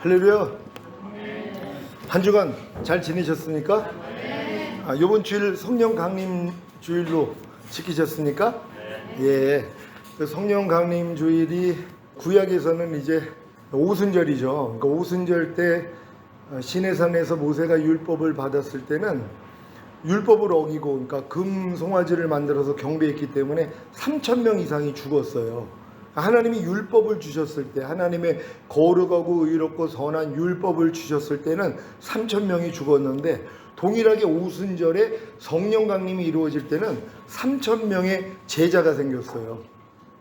할렐루야. 한 주간 잘 지내셨습니까? 이번 주일 성령 강림 주일로 지키셨습니까? 예. 그 성령 강림 주일이 구약에서는 이제 오순절이죠. 그러니까 오순절 때 시내산에서 모세가 율법을 받았을 때는 율법을 어기고, 그러니까 금 송아지를 만들어서 경배했기 때문에 3,000명 이상이 죽었어요. 하나님이 율법을 주셨을 때, 하나님의 거룩하고 의롭고 선한 율법을 주셨을 때는 3,000명이 죽었는데, 동일하게 오순절에 성령 강림이 이루어질 때는 3,000명의 제자가 생겼어요.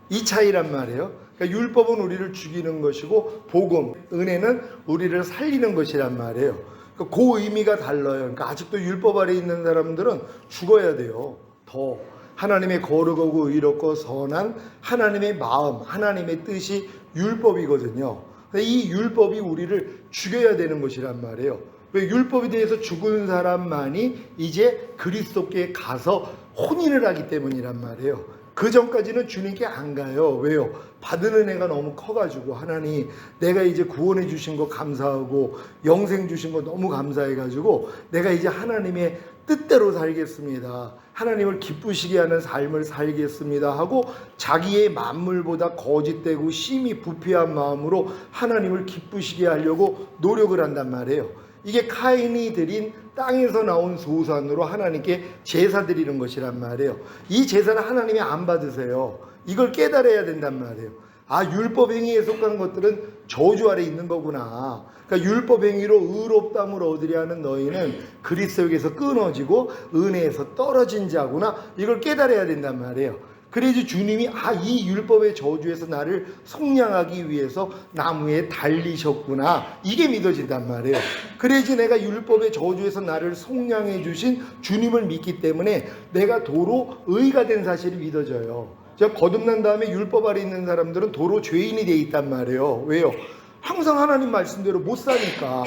이 차이란 말이에요. 그러니까 율법은 우리를 죽이는 것이고 복음, 은혜는 우리를 살리는 것이란 말이에요. 그러니까 그 의미가 달라요. 그러니까 아직도 율법 아래 있는 사람들은 죽어야 돼요. 더 하나님의 거룩하고 의롭고 선한 하나님의 마음, 하나님의 뜻이 율법이거든요. 이 율법이 우리를 죽여야 되는 것이란 말이에요. 왜? 율법에 대해서 죽은 사람만이 이제 그리스도께 가서 혼인을 하기 때문이란 말이에요. 그 전까지는 주님께 안 가요. 왜요? 받은 은혜가 너무 커가지고, 하나님 내가 이제 구원해 주신 거 감사하고 영생 주신 거 너무 감사해가지고 내가 이제 하나님의 뜻대로 살겠습니다, 하나님을 기쁘시게 하는 삶을 살겠습니다 하고 자기의 만물보다 거짓되고 심히 부패한 마음으로 하나님을 기쁘시게 하려고 노력을 한단 말이에요. 이게 카인이 드린 땅에서 나온 소산으로 하나님께 제사 드리는 것이란 말이에요. 이 제사는 하나님이 안 받으세요. 이걸 깨달아야 된단 말이에요. 율법 행위에 속하는 것들은 저주 아래 있는 거구나. 그러니까 율법 행위로 의롭다함을 얻으려 하는 너희는 그리스도에게서 끊어지고 은혜에서 떨어진 자구나. 이걸 깨달아야 된단 말이에요. 그래야지 주님이 이 율법의 저주에서 나를 속량하기 위해서 나무에 달리셨구나, 이게 믿어진단 말이에요. 그래야지 내가 율법의 저주에서 나를 속량해 주신 주님을 믿기 때문에 내가 도로 의가 된 사실이 믿어져요. 거듭난 다음에 율법 아래 있는 사람들은 도로 죄인이 돼 있단 말이에요. 왜요? 항상 하나님 말씀대로 못 사니까.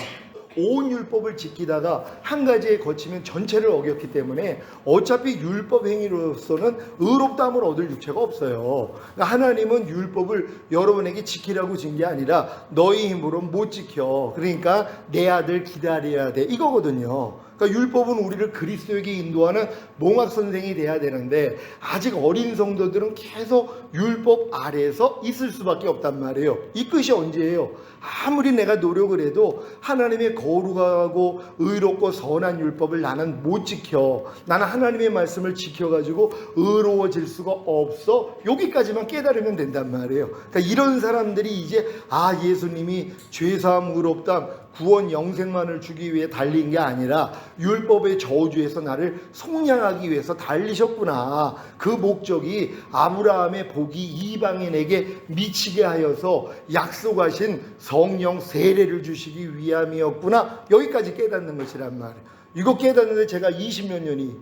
온 율법을 지키다가 한 가지에 거치면 전체를 어겼기 때문에 어차피 율법 행위로서는 의롭다함을 얻을 육체가 없어요. 그러니까 하나님은 율법을 여러분에게 지키라고 준 게 아니라 너희 힘으로 못 지켜, 그러니까 내 아들 기다려야 돼, 이거거든요. 그러니까 율법은 우리를 그리스도에게 인도하는 몽학 선생이 돼야 되는데, 아직 어린 성도들은 계속 율법 아래에서 있을 수밖에 없단 말이에요. 이 끝이 언제예요? 아무리 내가 노력을 해도 하나님의 거룩하고 의롭고 선한 율법을 나는 못 지켜. 나는 하나님의 말씀을 지켜가지고 의로워질 수가 없어. 여기까지만 깨달으면 된단 말이에요. 그러니까 이런 사람들이 이제 예수님이 죄사함, 의롭다함, 구원, 영생만을 주기 위해 달린 게 아니라 율법의 저주에서 나를 속량하기 위해서 달리셨구나. 그 목적이 아브라함의 복이 이방인에게 미치게 하여서 약속하신 성령 세례를 주시기 위함이었구나. 여기까지 깨닫는 것이란 말이에요. 이거 깨닫는데 제가 20몇 년이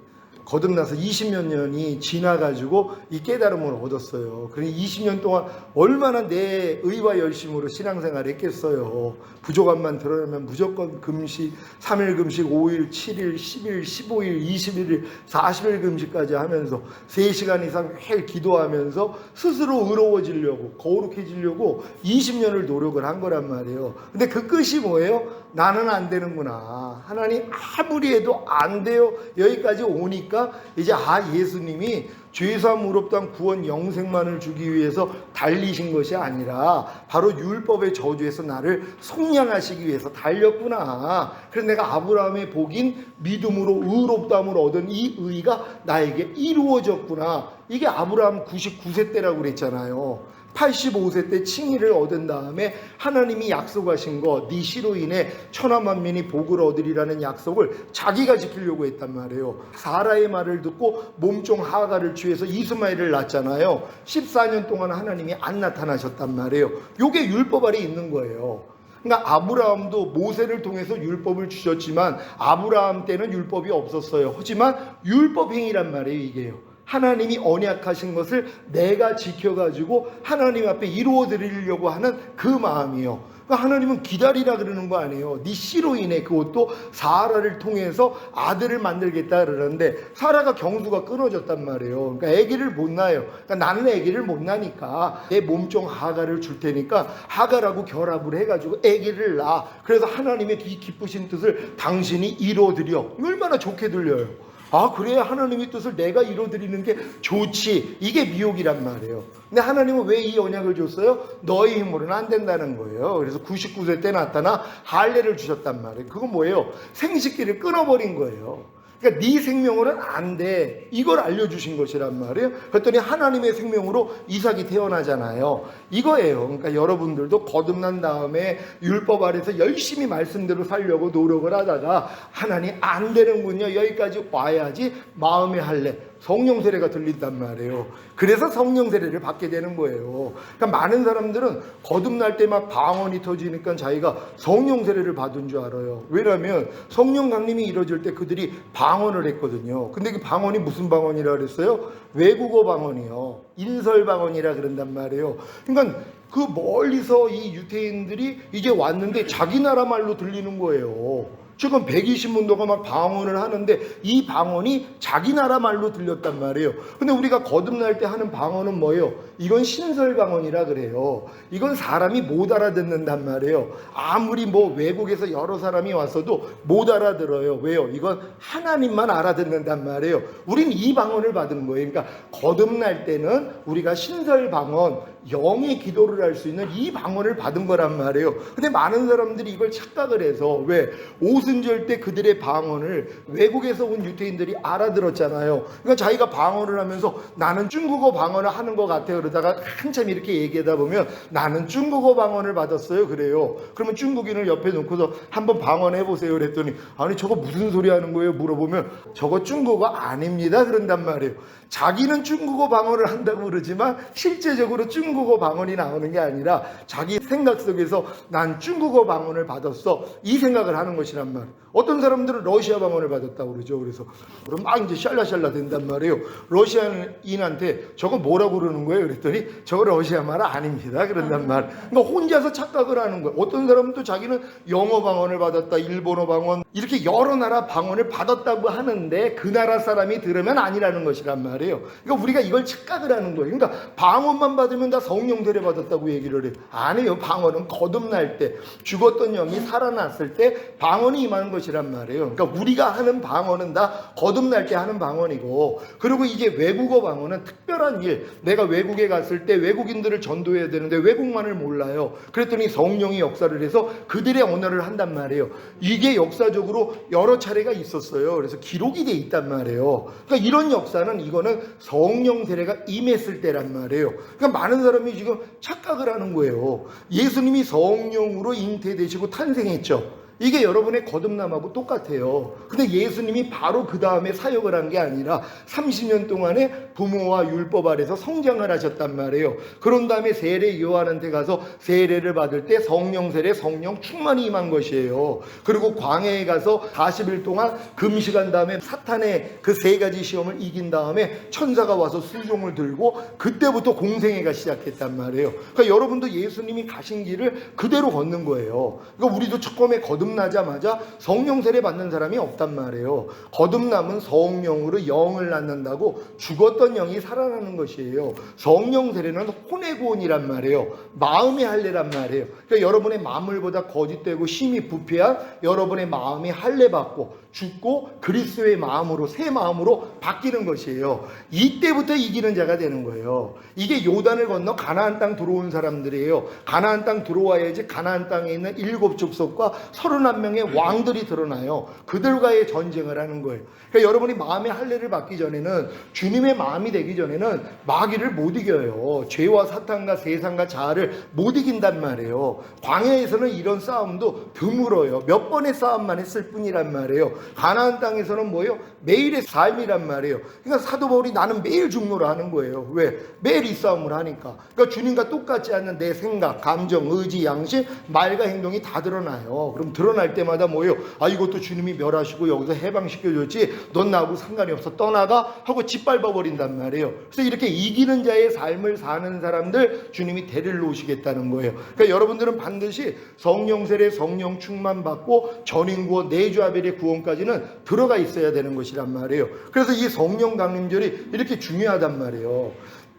거듭나서 20몇 년이 지나가지고 이 깨달음을 얻었어요. 그러니 20년 동안 얼마나 내 의와 열심으로 신앙생활을 했겠어요. 부족함만 드러나면 무조건 금식, 3일 금식, 5일, 7일, 10일, 15일, 21일, 40일 금식까지 하면서 3시간 이상 매일 기도하면서 스스로 의로워지려고, 거룩해지려고 20년을 노력을 한 거란 말이에요. 근데 그 끝이 뭐예요? 나는 안 되는구나. 하나님 아무리 해도 안 돼요. 여기까지 오니까 이제 예수님이 죄사함, 의롭다함, 구원, 영생만을 주기 위해서 달리신 것이 아니라 바로 율법의 저주에서 나를 속량하시기 위해서 달렸구나. 그래서 내가 아브라함의 복인 믿음으로 의롭다함을 얻은 이 의가 나에게 이루어졌구나. 이게 아브라함 99세 때라고 그랬잖아요. 85세 때 칭의를 얻은 다음에 하나님이 약속하신 거, 네 씨로 인해 천하 만민이 복을 얻으리라는 약속을 자기가 지키려고 했단 말이에요. 사라의 말을 듣고 몸종 하가를 취해서 이스마엘을 낳았잖아요. 14년 동안 하나님이 안 나타나셨단 말이에요. 이게 율법 아래 있는 거예요. 그러니까 아브라함도 모세를 통해서 율법을 주셨지만 아브라함 때는 율법이 없었어요. 하지만 율법 행위란 말이에요, 이게요. 하나님이 언약하신 것을 내가 지켜가지고 하나님 앞에 이루어 드리려고 하는 그 마음이요. 그러니까 하나님은 기다리라 그러는 거 아니에요. 네 씨로 인해, 그것도 사라를 통해서 아들을 만들겠다 그러는데 사라가 경수가 끊어졌단 말이에요. 그러니까 아기를 못 낳아요. 그러니까 나는 아기를 못 낳으니까 내 몸종 하가를 줄 테니까 하가라고 결합을 해가지고 아기를 낳아. 그래서 하나님의 이 기쁘신 뜻을 당신이 이루어드려. 얼마나 좋게 들려요. 아, 그래야 하나님의 뜻을 내가 이루어드리는 게 좋지. 이게 미혹이란 말이에요. 근데 하나님은 왜 이 언약을 줬어요? 너희 힘으로는 안 된다는 거예요. 그래서 99세 때 나타나 할례를 주셨단 말이에요. 그건 뭐예요? 생식기를 끊어버린 거예요. 그러니까 네 생명으로는 안 돼. 이걸 알려주신 것이란 말이에요. 그랬더니 하나님의 생명으로 이삭이 태어나잖아요. 이거예요. 그러니까 여러분들도 거듭난 다음에 율법 아래서 열심히 말씀대로 살려고 노력을 하다가 하나님 안 되는군요. 여기까지 와야지 마음의 할례, 성령 세례가 들린단 말이에요. 그래서 성령 세례를 받게 되는 거예요. 그러니까 많은 사람들은 거듭날 때 막 방언이 터지니까 자기가 성령 세례를 받은 줄 알아요. 왜냐하면 성령 강림이 이루어질 때 그들이 방언을 했거든요. 근데 그 방언이 무슨 방언이라 그랬어요? 외국어 방언이요. 인설 방언이라 그런단 말이에요. 그러니까 그 멀리서 이 유대인들이 이제 왔는데 자기 나라 말로 들리는 거예요. 지금 120문도가 막 방언을 하는데 이 방언이 자기 나라 말로 들렸단 말이에요. 근데 우리가 거듭날 때 하는 방언은 뭐예요? 이건 신설 방언이라 그래요. 이건 사람이 못 알아듣는단 말이에요. 아무리 뭐 외국에서 여러 사람이 왔어도 못 알아들어요. 왜요? 이건 하나님만 알아듣는단 말이에요. 우린 이 방언을 받은 거예요. 그러니까 거듭날 때는 우리가 신설 방언, 영의 기도를 할 수 있는 이 방언을 받은 거란 말이에요. 근데 많은 사람들이 이걸 착각을 해서 왜? 오순절 때 그들의 방언을 외국에서 온 유태인들이 알아들었잖아요. 그러니까 자기가 방언을 하면서 나는 중국어 방언을 하는 것 같아요. 그러다가 한참 이렇게 얘기하다 보면 나는 중국어 방언을 받았어요. 그래요. 그러면 중국인을 옆에 놓고서 한번 방언해 보세요. 그랬더니 아니 저거 무슨 소리 하는 거예요? 물어보면 저거 중국어 아닙니다. 그런단 말이에요. 자기는 중국어 방언을 한다고 그러지만 실제적으로 중국어 방언이 나오는 게 아니라 자기 생각 속에서 난 중국어 방언을 받았어. 이 생각을 하는 것이란 말이에요. 어떤 사람들은 러시아 방언을 받았다고 그러죠. 그래서 그럼 막 이제 샬라샬라 된단 말이에요. 러시아인한테 저거 뭐라고 그러는 거예요? 그랬더니 저거 러시아 말 아닙니다. 그런단 말. 그러니까 혼자서 착각을 하는 거예요. 어떤 사람은 또 자기는 영어 방언을 받았다, 일본어 방언, 이렇게 여러 나라 방언을 받았다고 하는데 그 나라 사람이 들으면 아니라는 것이란 말이에요. 그러니까 우리가 이걸 착각을 하는 거예요. 그러니까 방언만 받으면 다 성령 세례 받았다고 얘기를 해요. 아니에요. 방언은 거듭날 때, 죽었던 영이 살아났을 때 방언이 임하는 것이란 말이에요. 그러니까 우리가 하는 방언은 다 거듭날 때 하는 방언이고, 그리고 이게 외국어 방언은 특별한 일. 내가 외국에 갔을 때 외국인들을 전도해야 되는데 외국만을 몰라요. 그랬더니 성령이 역사를 해서 그들의 언어를 한단 말이에요. 이게 역사적으로 여러 차례가 있었어요. 그래서 기록이 돼 있단 말이에요. 그러니까 이런 역사는 이거는 성령 세례가 임했을 때란 말이에요. 그러니까 많은 사람이 지금 착각을 하는 거예요. 예수님이 성령으로 잉태되시고 탄생했죠. 이게 여러분의 거듭남하고 똑같아요. 근데 예수님이 바로 그 다음에 사역을 한 게 아니라 30년 동안에 부모와 율법 아래서 성장을 하셨단 말이에요. 그런 다음에 세례 요한한테 가서 세례를 받을 때 성령 세례, 성령 충만이 임한 것이에요. 그리고 광야에 가서 40일 동안 금식한 다음에 사탄의 그 세 가지 시험을 이긴 다음에 천사가 와서 수종을 들고 그때부터 공생애가 시작했단 말이에요. 그러니까 여러분도 예수님이 가신 길을 그대로 걷는 거예요. 그러니까 우리도 처음에 거듭나자마자 성령 세례 받는 사람이 없단 말이에요. 거듭남은 성령으로 영을 낳는다고 죽었던 영이 살아나는 것이에요. 성령 세례는 혼의구원이란 말이에요. 마음의 할례란 말이에요. 그러니까 여러분의 만물보다 거짓되고 심히 부패한 여러분의 마음이 할례 받고 죽고 그리스도의 마음으로 새 마음으로 바뀌는 것이에요. 이때부터 이기는 자가 되는 거예요. 이게 요단을 건너 가나안 땅 들어온 사람들이에요. 가나안 땅 들어와야지 가나안 땅에 있는 7 족속과 31명의 왕들이 드러나요. 그들과의 전쟁을 하는 거예요. 그러니까 여러분이 마음의 할례를 받기 전에는, 주님의 마음이 되기 전에는 마귀를 못 이겨요. 죄와 사탄과 세상과 자아를 못 이긴단 말이에요. 광야에서는 이런 싸움도 드물어요. 몇 번의 싸움만 했을 뿐이란 말이에요. 가나안 땅에서는 뭐예요? 매일의 삶이란 말이에요. 그러니까 사도 바울이 나는 매일 중노라 하는 거예요. 왜? 매일 이 싸움을 하니까. 그러니까 주님과 똑같지 않는 내 생각, 감정, 의지, 양심, 말과 행동이 다 드러나요. 그럼 드러날 때마다 뭐예요? 아, 이것도 주님이 멸하시고 여기서 해방시켜줬지, 넌 나하고 상관이 없어, 떠나가 하고 짓밟아 버린단 말이에요. 그래서 이렇게 이기는 자의 삶을 사는 사람들 주님이 데리러 오시겠다는 거예요. 그러니까 여러분들은 반드시 성령 세례, 성령 충만 받고 전인 구원, 내주 아벨의 구원까지는 들어가 있어야 되는 것이란 말이에요. 그래서 이 성령 강림절이 이렇게 중요하단 말이에요.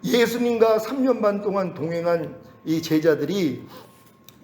예수님과 3년 반 동안 동행한 이 제자들이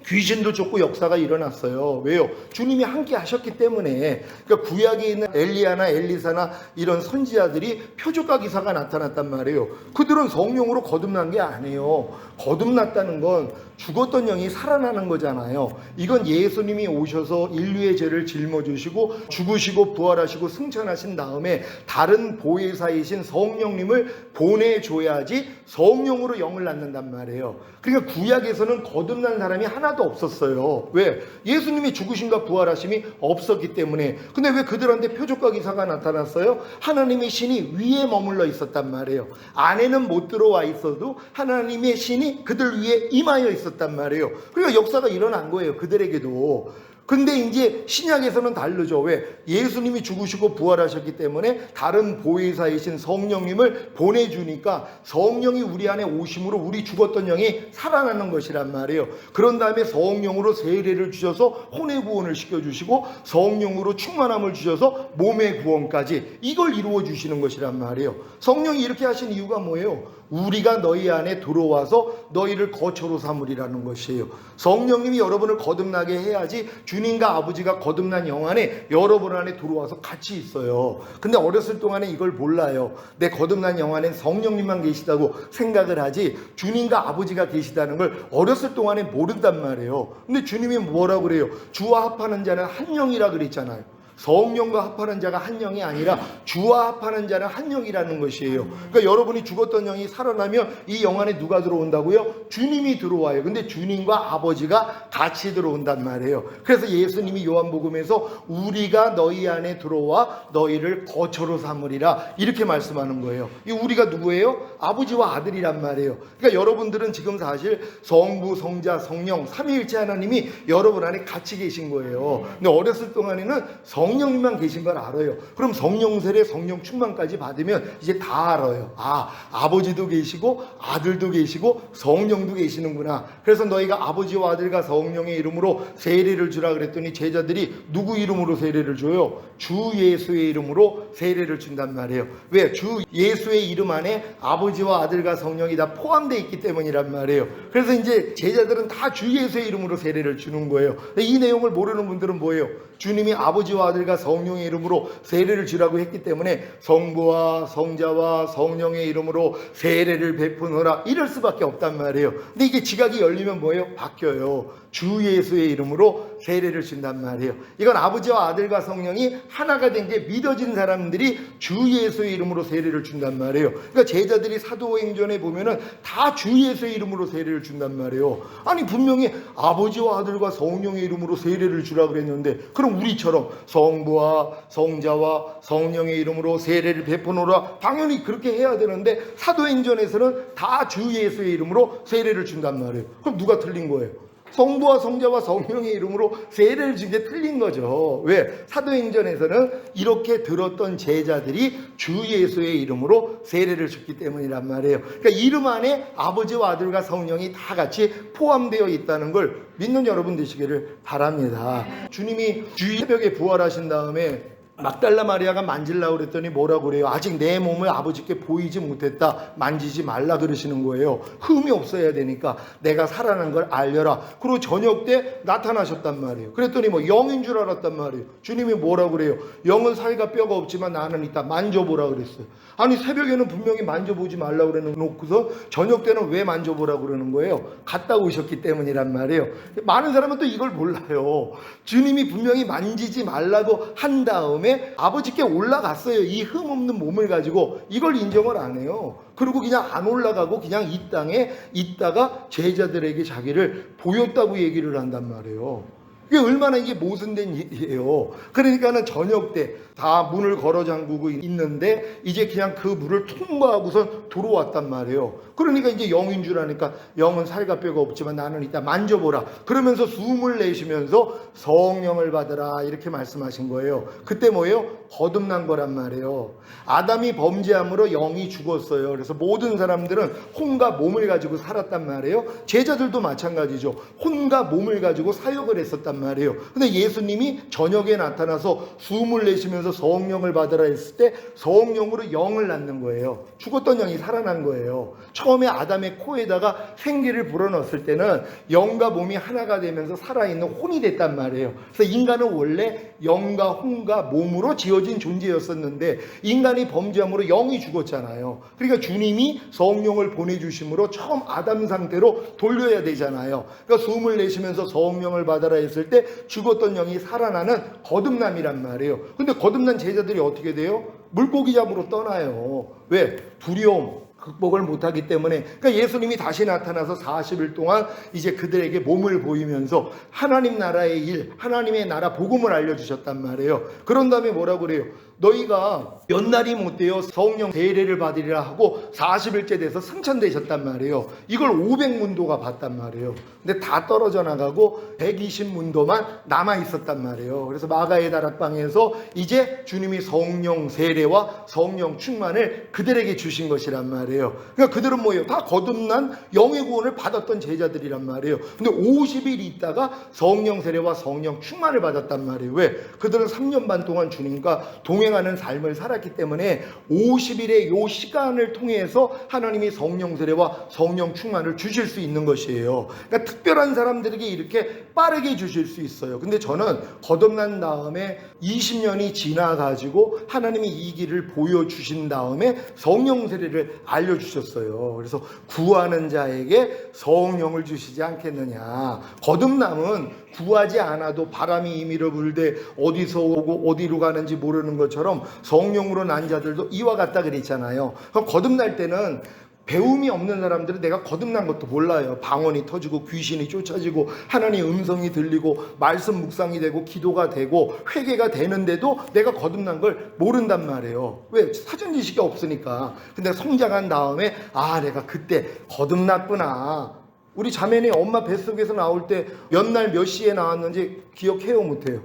귀신도 쫓고 역사가 일어났어요. 왜요? 주님이 함께 하셨기 때문에. 그러니까 구약에 있는 엘리야나 엘리사나 이런 선지자들이 표적과 기사가 나타났단 말이에요. 그들은 성령으로 거듭난 게 아니에요. 거듭났다는 건 죽었던 영이 살아나는 거잖아요. 이건 예수님이 오셔서 인류의 죄를 짊어지시고 죽으시고 부활하시고 승천하신 다음에 다른 보혜사이신 성령님을 보내줘야지 성령으로 영을 낳는단 말이에요. 그러니까 구약에서는 거듭난 사람이 하나도 없었어요. 왜? 예수님이 죽으심과 부활하심이 없었기 때문에. 근데 왜 그들한테 표적과 기사가 나타났어요? 하나님의 신이 위에 머물러 있었단 말이에요. 안에는 못 들어와 있어도 하나님의 신이 그들 위에 임하여 있었단 말이에요. 그러니까 역사가 일어난 거예요, 그들에게도. 근데 이제 신약에서는 다르죠. 왜? 예수님이 죽으시고 부활하셨기 때문에 다른 보혜사이신 성령님을 보내주니까 성령이 우리 안에 오심으로 우리 죽었던 영이 살아나는 것이란 말이에요. 그런 다음에 성령으로 세례를 주셔서 혼의 구원을 시켜주시고 성령으로 충만함을 주셔서 몸의 구원까지 이걸 이루어 주시는 것이란 말이에요. 성령이 이렇게 하신 이유가 뭐예요? 우리가 너희 안에 들어와서 너희를 거처로 삼으리라는 것이에요. 성령님이 여러분을 거듭나게 해야지 주님과 아버지가 거듭난 영 안에 여러분 안에 들어와서 같이 있어요. 근데 어렸을 동안에 이걸 몰라요. 내 거듭난 영 안에 성령님만 계시다고 생각을 하지 주님과 아버지가 계시다는 걸 어렸을 동안에 모른단 말이에요. 근데 주님이 뭐라고 그래요? 주와 합하는 자는 한 영이라 그랬잖아요. 성령과 합하는 자가 한 영이 아니라 주와 합하는 자는 한 영이라는 것이에요. 그러니까 여러분이 죽었던 영이 살아나면 이 영 안에 누가 들어온다고요? 주님이 들어와요. 근데 주님과 아버지가 같이 들어온단 말이에요. 그래서 예수님이 요한복음에서 우리가 너희 안에 들어와 너희를 거처로 삼으리라 이렇게 말씀하는 거예요. 이 우리가 누구예요? 아버지와 아들이란 말이에요. 그러니까 여러분들은 지금 사실 성부, 성자, 성령 삼위일체 하나님이 여러분 안에 같이 계신 거예요. 근데 어렸을 동안에는 성령님만 계신 걸 알아요. 그럼 성령 세례, 성령 충만까지 받으면 이제 다 알아요. 아, 아버지도 계시고 아들도 계시고 성령도 계시는구나. 그래서 너희가 아버지와 아들과 성령의 이름으로 세례를 주라 그랬더니 제자들이 누구 이름으로 세례를 줘요? 주 예수의 이름으로 세례를 준단 말이에요. 왜? 주 예수의 이름 안에 아버지와 아들과 성령이 다 포함되어 있기 때문이란 말이에요. 그래서 이제 제자들은 다 주 예수의 이름으로 세례를 주는 거예요. 이 내용을 모르는 분들은 뭐예요? 주님이 아버지와 아들과 성령의 이름으로 세례를 주라고 했기 때문에 성부와 성자와 성령의 이름으로 세례를 베푸노라 이럴 수밖에 없단 말이에요. 근데 이게 지각이 열리면 뭐예요? 바뀌어요. 주 예수의 이름으로 세례를 준단 말이에요. 이건 아버지와 아들과 성령이 하나가 된 게 믿어진 사람들이 주 예수의 이름으로 세례를 준단 말이에요. 그러니까 제자들이 사도행전에 보면은 다 주 예수의 이름으로 세례를 준단 말이에요. 아니 분명히 아버지와 아들과 성령의 이름으로 세례를 주라 그랬는데 그럼 우리처럼 성부와 성자와 성령의 이름으로 세례를 베푸노라 당연히 그렇게 해야 되는데 사도행전에서는 다 주 예수의 이름으로 세례를 준단 말이에요. 그럼 누가 틀린 거예요? 성부와 성자와 성령의 이름으로 세례를 준 게 틀린 거죠. 왜? 사도행전에서는 이렇게 들었던 제자들이 주 예수의 이름으로 세례를 줬기 때문이란 말이에요. 그러니까 이름 안에 아버지와 아들과 성령이 다 같이 포함되어 있다는 걸 믿는 여러분 되시기를 바랍니다. 주님이 주일 새벽에 부활하신 다음에 막달라 마리아가 만질라고 그랬더니 뭐라고 그래요? 아직 내 몸을 아버지께 보이지 못했다. 만지지 말라 그러시는 거예요. 흠이 없어야 되니까 내가 살아난 걸 알려라. 그리고 저녁 때 나타나셨단 말이에요. 그랬더니 뭐 영인 줄 알았단 말이에요. 주님이 뭐라고 그래요? 영은 살과 뼈가 없지만 나는 있다. 만져보라 그랬어요. 아니 새벽에는 분명히 만져보지 말라고 그래놓고서 저녁 때는 왜 만져보라고 그러는 거예요? 갔다 오셨기 때문이란 말이에요. 많은 사람은 또 이걸 몰라요. 주님이 분명히 만지지 말라고 한 다음에 아버지께 올라갔어요. 이 흠 없는 몸을 가지고. 이걸 인정을 안 해요. 그리고 그냥 안 올라가고 그냥 이 땅에 있다가 제자들에게 자기를 보였다고 얘기를 한단 말이에요. 이게 얼마나 이게 모순된 일이에요. 그러니까는 저녁 때 다 문을 걸어 잠그고 있는데 이제 그냥 그 물을 통과하고선 들어왔단 말이에요. 그러니까 이제 영인 줄 아니까 영은 살과 뼈가 없지만 나는 이따 만져보라. 그러면서 숨을 내쉬면서 성령을 받으라 이렇게 말씀하신 거예요. 그때 뭐예요? 거듭난 거란 말이에요. 아담이 범죄함으로 영이 죽었어요. 그래서 모든 사람들은 혼과 몸을 가지고 살았단 말이에요. 제자들도 마찬가지죠. 혼과 몸을 가지고 사역을 했었단 말이에요. 근데 예수님이 저녁에 나타나서 숨을 내쉬면서 성령을 받으라 했을 때 성령으로 영을 낳는 거예요. 죽었던 영이 살아난 거예요. 처음에 아담의 코에다가 생기를 불어넣었을 때는 영과 몸이 하나가 되면서 살아있는 혼이 됐단 말이에요. 그래서 인간은 원래 영과 혼과 몸으로 지어진 존재였었는데 인간이 범죄함으로 영이 죽었잖아요. 그러니까 주님이 성령을 보내주심으로 처음 아담 상태로 돌려야 되잖아요. 그러니까 숨을 내쉬면서 성령을 받아라 했을 때 죽었던 영이 살아나는 거듭남이란 말이에요. 근데 거듭난 제자들이 어떻게 돼요? 물고기 잡으러 떠나요. 왜? 두려움 극복을 못하기 때문에. 그러니까 예수님이 다시 나타나서 40일 동안 이제 그들에게 몸을 보이면서 하나님 나라의 일, 하나님의 나라 복음을 알려주셨단 말이에요. 그런 다음에 뭐라고 그래요? 너희가 몇 날이 못 되어 성령 세례를 받으리라 하고 40일째 돼서 승천되셨단 말이에요. 이걸 500문도가 봤단 말이에요. 근데 다 떨어져 나가고 120문도만 남아 있었단 말이에요. 그래서 마가의 다락방에서 이제 주님이 성령 세례와 성령 충만을 그들에게 주신 것이란 말이에요. 그러니까 그들은 뭐예요? 다 거듭난 영의 구원을 받았던 제자들이란 말이에요. 근데 50일 있다가 성령 세례와 성령 충만을 받았단 말이에요. 왜? 그들은 3년 반 동안 주님과 동행하는 삶을 살았기 때문에 50일의 요 시간을 통해서 하나님이 성령 세례와 성령 충만을 주실 수 있는 것이에요. 그러니까 특별한 사람들에게 이렇게 빠르게 주실 수 있어요. 근데 저는 거듭난 다음에 20년이 지나가지고 하나님이 이 길을 보여주신 다음에 성령 세례를 알려주셨어요. 그래서 구하는 자에게 성령을 주시지 않겠느냐. 거듭남은 구하지 않아도 바람이 임의로 불되 어디서 오고 어디로 가는지 모르는 것처럼 성령으로 난 자들도 이와 같다 그랬잖아요. 그럼 거듭날 때는 배움이 없는 사람들은 내가 거듭난 것도 몰라요. 방언이 터지고 귀신이 쫓아지고 하나님의 음성이 들리고 말씀 묵상이 되고 기도가 되고 회개가 되는데도 내가 거듭난 걸 모른단 말이에요. 왜? 사전 지식이 없으니까. 근데 성장한 다음에 아 내가 그때 거듭났구나. 우리 자매네 엄마 뱃속에서 나올 때 몇 날 몇 시에 나왔는지 기억해요? 못해요?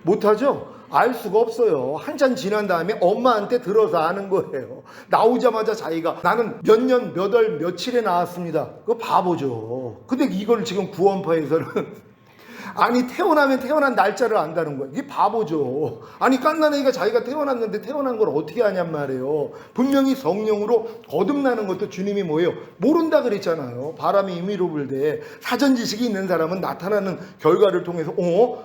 못하죠? 알 수가 없어요. 한참 지난 다음에 엄마한테 들어서 아는 거예요. 나오자마자 자기가 나는 몇 년, 몇 월, 며칠에 나왔습니다. 그거 바보죠. 근데 이걸 지금 구원파에서는 아니 태어나면 태어난 날짜를 안다는 거예요. 이게 바보죠. 아니 깐난애기가 자기가 태어났는데 태어난 걸 어떻게 아냔 말이에요. 분명히 성령으로 거듭나는 것도 주님이 뭐예요? 모른다 그랬잖아요. 바람이 임의로 불되 사전 지식이 있는 사람은 나타나는 결과를 통해서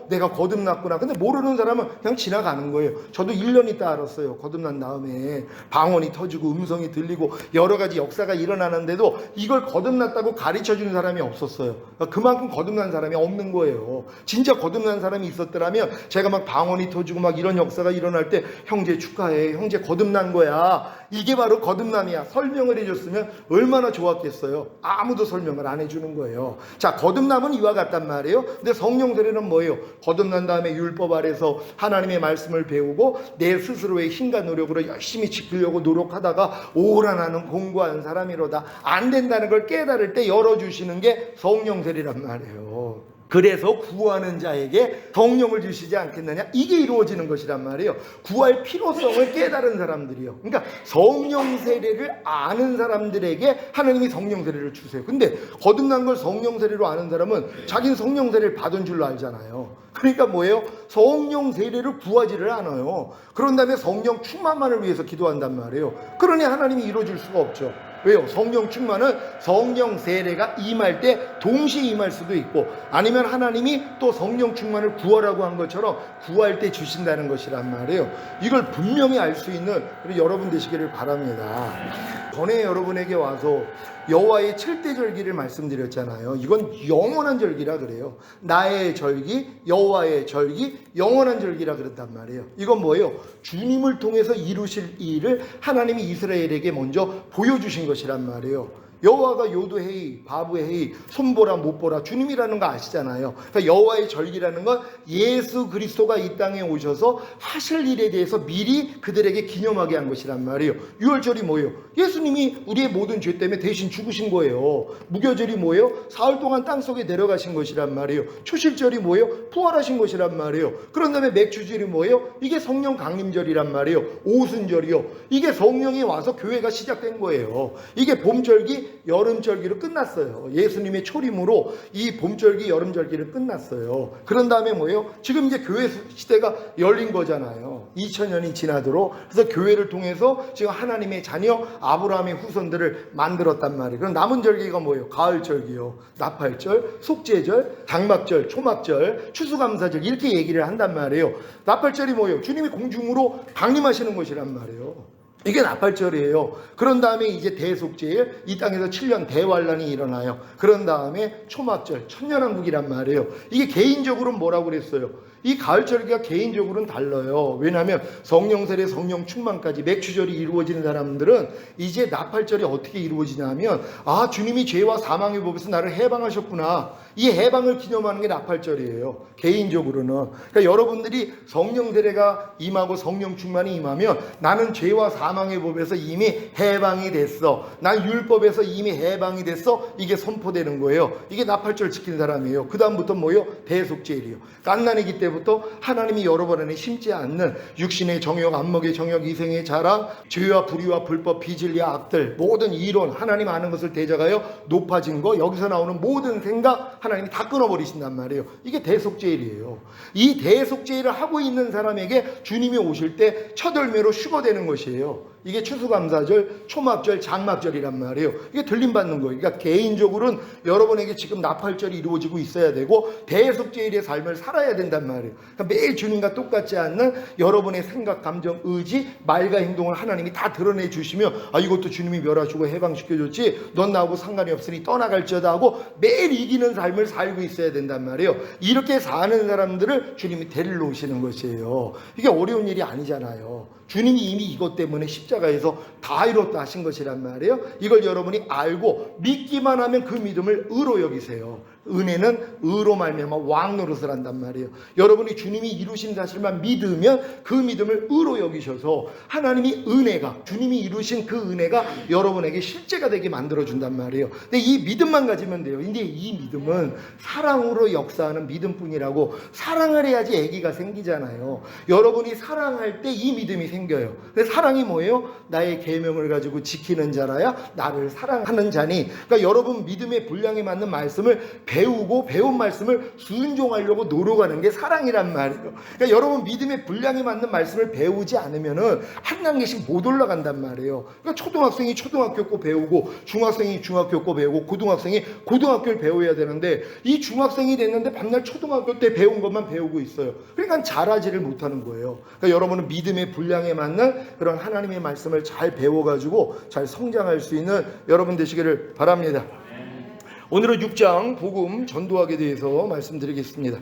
내가 거듭났구나. 근데 모르는 사람은 그냥 지나가는 거예요. 저도 1년 있다 알았어요. 거듭난 다음에 방언이 터지고 음성이 들리고 여러 가지 역사가 일어나는데도 이걸 거듭났다고 가르쳐주는 사람이 없었어요. 그만큼 거듭난 사람이 없는 거예요. 진짜 거듭난 사람이 있었더라면 제가 막 방언이 터지고 막 이런 역사가 일어날 때 형제 축하해, 형제 거듭난 거야, 이게 바로 거듭남이야 설명을 해줬으면 얼마나 좋았겠어요. 아무도 설명을 안 해주는 거예요. 자, 거듭남은 이와 같단 말이에요. 근데 성령 세례는 뭐예요? 거듭난 다음에 율법 아래서 하나님의 말씀을 배우고 내 스스로의 힘과 노력으로 열심히 지키려고 노력하다가 오라 나는 공고한 사람이로다 안 된다는 걸 깨달을 때 열어주시는 게 성령 세례란 말이에요. 그래서 구하는 자에게 성령을 주시지 않겠느냐, 이게 이루어지는 것이란 말이에요. 구할 필요성을 깨달은 사람들이요. 그러니까 성령 세례를 아는 사람들에게 하나님이 성령 세례를 주세요. 근데 거듭난 걸 성령 세례로 아는 사람은 자기는 성령 세례를 받은 줄로 알잖아요. 그러니까 뭐예요? 성령 세례를 구하지를 않아요. 그런 다음에 성령 충만만을 위해서 기도한단 말이에요. 그러니 하나님이 이루어질 수가 없죠. 왜요? 성령 충만은 성령 세례가 임할 때 동시에 임할 수도 있고, 아니면 하나님이 또 성령 충만을 구하라고 한 것처럼 구할 때 주신다는 것이란 말이에요. 이걸 분명히 알 수 있는 우리 여러분 되시기를 바랍니다. 전에 여러분에게 와서 여호와의 7대 절기를 말씀드렸잖아요. 이건 영원한 절기라 그래요. 나의 절기, 여호와의 절기, 영원한 절기라 그랬단 말이에요. 이건 뭐예요? 주님을 통해서 이루실 일을 하나님이 이스라엘에게 먼저 보여주신 것이란 말이에요. 여호와가 요도헤이, 바브헤이, 손보라 못보라 주님이라는 거 아시잖아요. 그러니까 여호와의 절기라는 건 예수 그리스도가 이 땅에 오셔서 하실 일에 대해서 미리 그들에게 기념하게 한 것이란 말이에요. 유월절이 뭐예요? 예수님이 우리의 모든 죄 때문에 대신 죽으신 거예요. 무교절이 뭐예요? 사흘 동안 땅속에 내려가신 것이란 말이에요. 초실절이 뭐예요? 부활하신 것이란 말이에요. 그런 다음에 맥주절이 뭐예요? 이게 성령 강림절이란 말이에요. 오순절이요. 이게 성령이 와서 교회가 시작된 거예요. 이게 봄절기, 여름절기로 끝났어요. 예수님의 초림으로 이 봄절기, 여름절기를 끝났어요. 그런 다음에 뭐예요? 지금 이제 교회 시대가 열린 거잖아요. 2000년이 지나도록. 그래서 교회를 통해서 지금 하나님의 자녀 아브라함의 후손들을 만들었단 말이에요. 그럼 남은 절기가 뭐예요? 가을절기요, 나팔절, 속죄절, 장막절, 초막절, 추수감사절 이렇게 얘기를 한단 말이에요. 나팔절이 뭐예요? 주님이 공중으로 강림하시는 것이란 말이에요. 이게 나팔절이에요. 그런 다음에 이제 대속죄일, 이 땅에서 7년 대환란이 일어나요. 그런 다음에 초막절, 천년왕국이란 말이에요. 이게 개인적으로는 뭐라고 그랬어요? 이 가을절기가 개인적으로는 달라요. 왜냐하면 성령 세례, 성령 충만까지 맥주절이 이루어지는 사람들은 이제 나팔절이 어떻게 이루어지냐면, 아, 주님이 죄와 사망의 법에서 나를 해방하셨구나. 이 해방을 기념하는 게 나팔절이에요. 개인적으로는. 그러니까 여러분들이 성령 세례가 임하고 성령 충만이 임하면 나는 죄와 사망의 법에서 이미 해방이 됐어. 난 율법에서 이미 해방이 됐어. 이게 선포되는 거예요. 이게 나팔절 지키는 사람이에요. 그 다음부터 뭐예요? 대속죄일이요. 갓난아기 때부터 하나님이 여러 번 안에 심지 않는 육신의 정욕, 안목의 정욕, 이생의 자랑, 죄와 불의와 불법, 비진리와 악들, 모든 이론, 하나님 아는 것을 대적하여 높아진 거, 여기서 나오는 모든 생각 하나님이 다 끊어버리신단 말이에요. 이게 대속죄일이에요. 이 대속죄일을 하고 있는 사람에게 주님이 오실 때 첫 열매로 휴거되는 것이에요. 이게 추수감사절, 초막절, 장막절이란 말이에요. 이게 들림받는 거예요. 그러니까 개인적으로는 여러분에게 지금 나팔절이 이루어지고 있어야 되고 대속죄일의 삶을 살아야 된단 말이에요. 그러니까 매일 주님과 똑같지 않는 여러분의 생각, 감정, 의지, 말과 행동을 하나님이 다 드러내 주시며, 아, 이것도 주님이 멸하시고 해방시켜줬지, 넌 나하고 상관이 없으니 떠나갈지어다 하고 매일 이기는 삶을 살고 있어야 된단 말이에요. 이렇게 사는 사람들을 주님이 데리러 오시는 것이에요. 이게 어려운 일이 아니잖아요. 주님이 이미 이것 때문에 십자가에서 다 이뤘다 하신 것이란 말이에요. 이걸 여러분이 알고 믿기만 하면 그 믿음을 의로 여기세요. 은혜는 의로 말미암아 왕 노릇을 한단 말이에요. 여러분이 주님이 이루신 사실만 믿으면 그 믿음을 의로 여기셔서 하나님이 은혜가, 주님이 이루신 그 은혜가 여러분에게 실제가 되게 만들어준단 말이에요. 근데 이 믿음만 가지면 돼요. 근데 이 믿음은 사랑으로 역사하는 믿음뿐이라고. 사랑을 해야지 아기가 생기잖아요. 여러분이 사랑할 때 이 믿음이 생겨요. 근데 사랑이 뭐예요? 나의 계명을 가지고 지키는 자라야 나를 사랑하는 자니. 그러니까 여러분 믿음의 분량에 맞는 말씀을 배우고 배운 말씀을 순종하려고 노력하는 게 사랑이란 말이에요. 그러니까 여러분 믿음의 분량에 맞는 말씀을 배우지 않으면은 한 단계씩 못 올라간단 말이에요. 그러니까 초등학생이 초등학교 거 배우고, 중학생이 중학교 거 배우고, 고등학생이 고등학교를 배워야 되는데, 이 중학생이 됐는데 밤날 초등학교 때 배운 것만 배우고 있어요. 그러니까 자라지를 못하는 거예요. 그러니까 여러분은 믿음의 분량에 맞는 그런 하나님의 말씀을 잘 배워가지고 잘 성장할 수 있는 여러분 되시기를 바랍니다. 오늘은 6장 복음 전도학에 대해서 말씀드리겠습니다.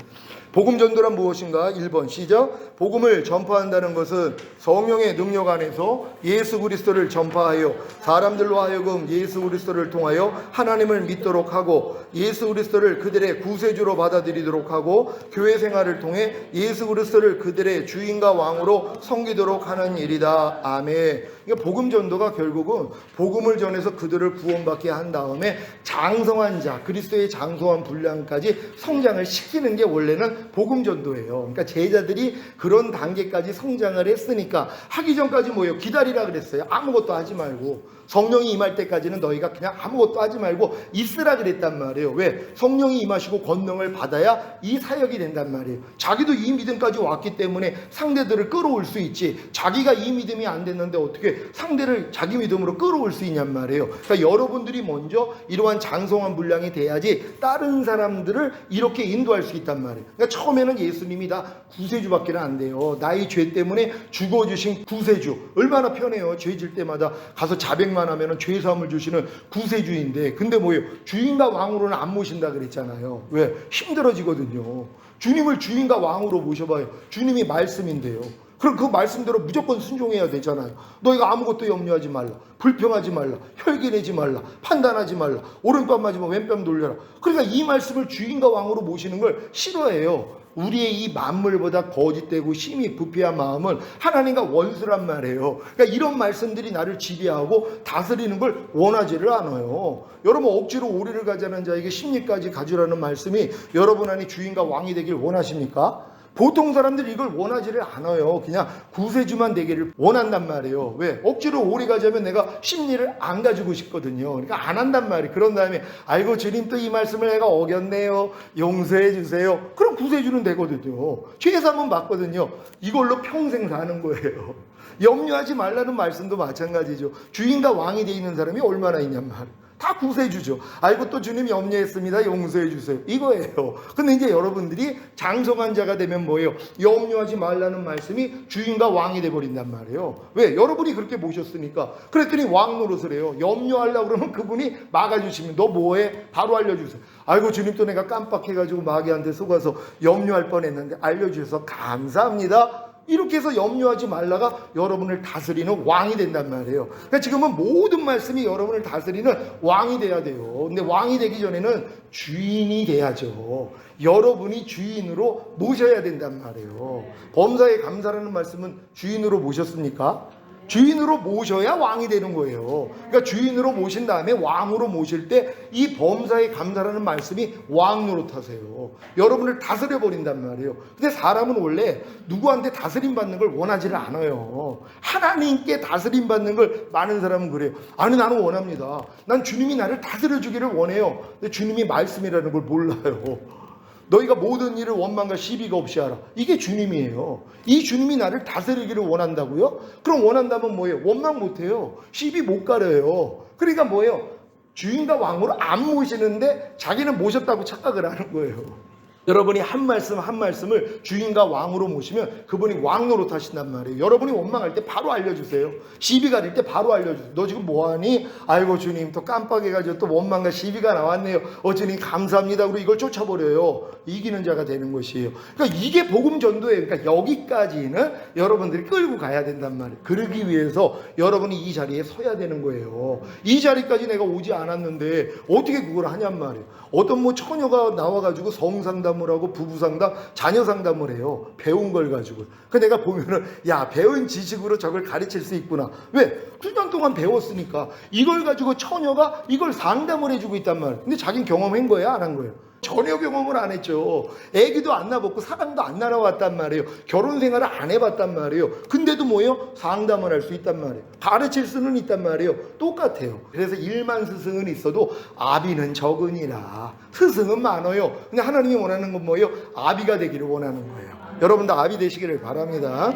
복음 전도란 무엇인가? 1번 시작. 복음을 전파한다는 것은 성령의 능력 안에서 예수 그리스도를 전파하여 사람들로 하여금 예수 그리스도를 통하여 하나님을 믿도록 하고, 예수 그리스도를 그들의 구세주로 받아들이도록 하고, 교회 생활을 통해 예수 그리스도를 그들의 주인과 왕으로 섬기도록 하는 일이다. 아멘. 그러니까 복음 전도가 결국은 복음을 전해서 그들을 구원받게 한 다음에 장성한 자, 그리스도의 장성한 분량까지 성장을 시키는 게 원래는 복음 전도예요. 그러니까 제자들이 그런 단계까지 성장을 했으니까 하기 전까지 뭐예요? 기다리라 그랬어요. 아무것도 하지 말고. 성령이 임할 때까지는 너희가 그냥 아무것도 하지 말고 있으라 그랬단 말이에요. 왜? 성령이 임하시고 권능을 받아야 이 사역이 된단 말이에요. 자기도 이 믿음까지 왔기 때문에 상대들을 끌어올 수 있지, 자기가 이 믿음이 안 됐는데 어떻게 상대를 자기 믿음으로 끌어올 수 있냔 말이에요. 그러니까 여러분들이 먼저 이러한 장성한 분량이 돼야지 다른 사람들을 이렇게 인도할 수 있단 말이에요. 그러니까 처음에는 예수님이 다 구세주밖에 안 돼요. 나의 죄 때문에 죽어주신 구세주. 얼마나 편해요. 죄 질 때마다 가서 자백만 하면 죄사함을 주시는 구세주인데, 근데 뭐예요? 주인과 왕으로는 안 모신다 그랬잖아요. 왜? 힘들어지거든요. 주님을 주인과 왕으로 모셔봐요. 주님이 말씀인데요. 그럼 그 말씀대로 무조건 순종해야 되잖아요. 너희가 아무것도 염려하지 말라, 불평하지 말라, 혈기내지 말라, 판단하지 말라, 오른뺨 맞으면 왼뺨 돌려라. 그러니까 이 말씀을 주인과 왕으로 모시는 걸 싫어해요. 우리의 이 만물보다 거짓되고 심히 부패한 마음은 하나님과 원수란 말이에요. 그러니까 이런 말씀들이 나를 지배하고 다스리는 걸 원하지를 않아요. 여러분, 억지로 오리를 가자는 자에게 십리까지 가주라는 말씀이 여러분 안에 주인과 왕이 되길 원하십니까? 보통 사람들이 이걸 원하지를 않아요. 그냥 구세주만 되기를 원한단 말이에요. 왜? 억지로 오리 가자면 내가 심리를 안 가지고 싶거든요. 그러니까 안 한단 말이에요. 그런 다음에 아이고 주님 또 이 말씀을 내가 어겼네요, 용서해 주세요. 그럼 구세주는 되거든요. 죄사함은 받거든요. 이걸로 평생 사는 거예요. 염려하지 말라는 말씀도 마찬가지죠. 주인과 왕이 돼 있는 사람이 얼마나 있냔 말이에요. 다 구세주죠. 아이고 또 주님 염려했습니다, 용서해 주세요, 이거예요. 근데 이제 여러분들이 장성한 자가 되면 뭐예요? 염려하지 말라는 말씀이 주인과 왕이 돼버린단 말이에요. 왜? 여러분이 그렇게 모셨으니까. 그랬더니 왕 노릇을 해요. 염려하려고 그러면 그분이 막아주시면 너 뭐해? 바로 알려주세요. 아이고 주님 또 내가 깜빡해가지고 마귀한테 속아서 염려할 뻔했는데 알려주셔서 감사합니다. 이렇게 해서 염려하지 말라가 여러분을 다스리는 왕이 된단 말이에요. 그러니까 지금은 모든 말씀이 여러분을 다스리는 왕이 돼야 돼요. 근데 왕이 되기 전에는 주인이 돼야죠. 여러분이 주인으로 모셔야 된단 말이에요. 범사에 감사라는 말씀은 주인으로 모셨습니까? 주인으로 모셔야 왕이 되는 거예요. 그러니까 주인으로 모신 다음에 왕으로 모실 때 이 범사에 감사라는 말씀이 왕 노릇하세요. 여러분을 다스려 버린단 말이에요. 근데 사람은 원래 누구한테 다스림 받는 걸 원하지를 않아요. 하나님께 다스림 받는 걸 많은 사람은 그래요. 아니 나는 원합니다. 난 주님이 나를 다스려 주기를 원해요. 근데 주님이 말씀이라는 걸 몰라요. 너희가 모든 일을 원망과 시비가 없이 하라. 이게 주님이에요. 이 주님이 나를 다스리기를 원한다고요? 그럼 원한다면 뭐예요? 원망 못해요. 시비 못 가려요. 그러니까 뭐예요? 주인과 왕으로 안 모시는데 자기는 모셨다고 착각을 하는 거예요. 여러분이 한 말씀 한 말씀을 주인과 왕으로 모시면 그분이 왕 노릇하신단 말이에요. 여러분이 원망할 때 바로 알려주세요. 시비 가릴 때 바로 알려주세요. 너 지금 뭐하니? 아이고 주님 또 깜빡해가지고 또 원망과 시비가 나왔네요. 주님 감사합니다. 그리고 이걸 쫓아버려요. 이기는 자가 되는 것이에요. 그러니까 이게 복음 전도예요. 그러니까 여기까지는 여러분들이 끌고 가야 된단 말이에요. 그러기 위해서 여러분이 이 자리에 서야 되는 거예요. 이 자리까지 내가 오지 않았는데 어떻게 그걸 하냔 말이에요. 어떤 뭐 처녀가 나와가지고 성상담을 하고 부부상담, 자녀상담을 해요. 배운 걸 가지고. 그 내가 보면은 야 배운 지식으로 저걸 가르칠 수 있구나. 왜? 9년 동안 배웠으니까. 이걸 가지고 처녀가 이걸 상담을 해주고 있단 말이에요. 근데 자기는 경험한 거예요? 안 한 거예요? 전혀 경험을 안 했죠. 애기도 안 낳아봤고 사랑도 안 나눠봤단 말이에요. 결혼 생활을 안 해봤단 말이에요. 근데도 뭐예요? 상담을 할 수 있단 말이에요. 가르칠 수는 있단 말이에요. 똑같아요. 그래서 1만 스승은 있어도 아비는 적으니라. 스승은 많아요. 근데 하나님이 원하는 건 뭐예요? 아비가 되기를 원하는 거예요. 여러분 다 아비 되시기를 바랍니다.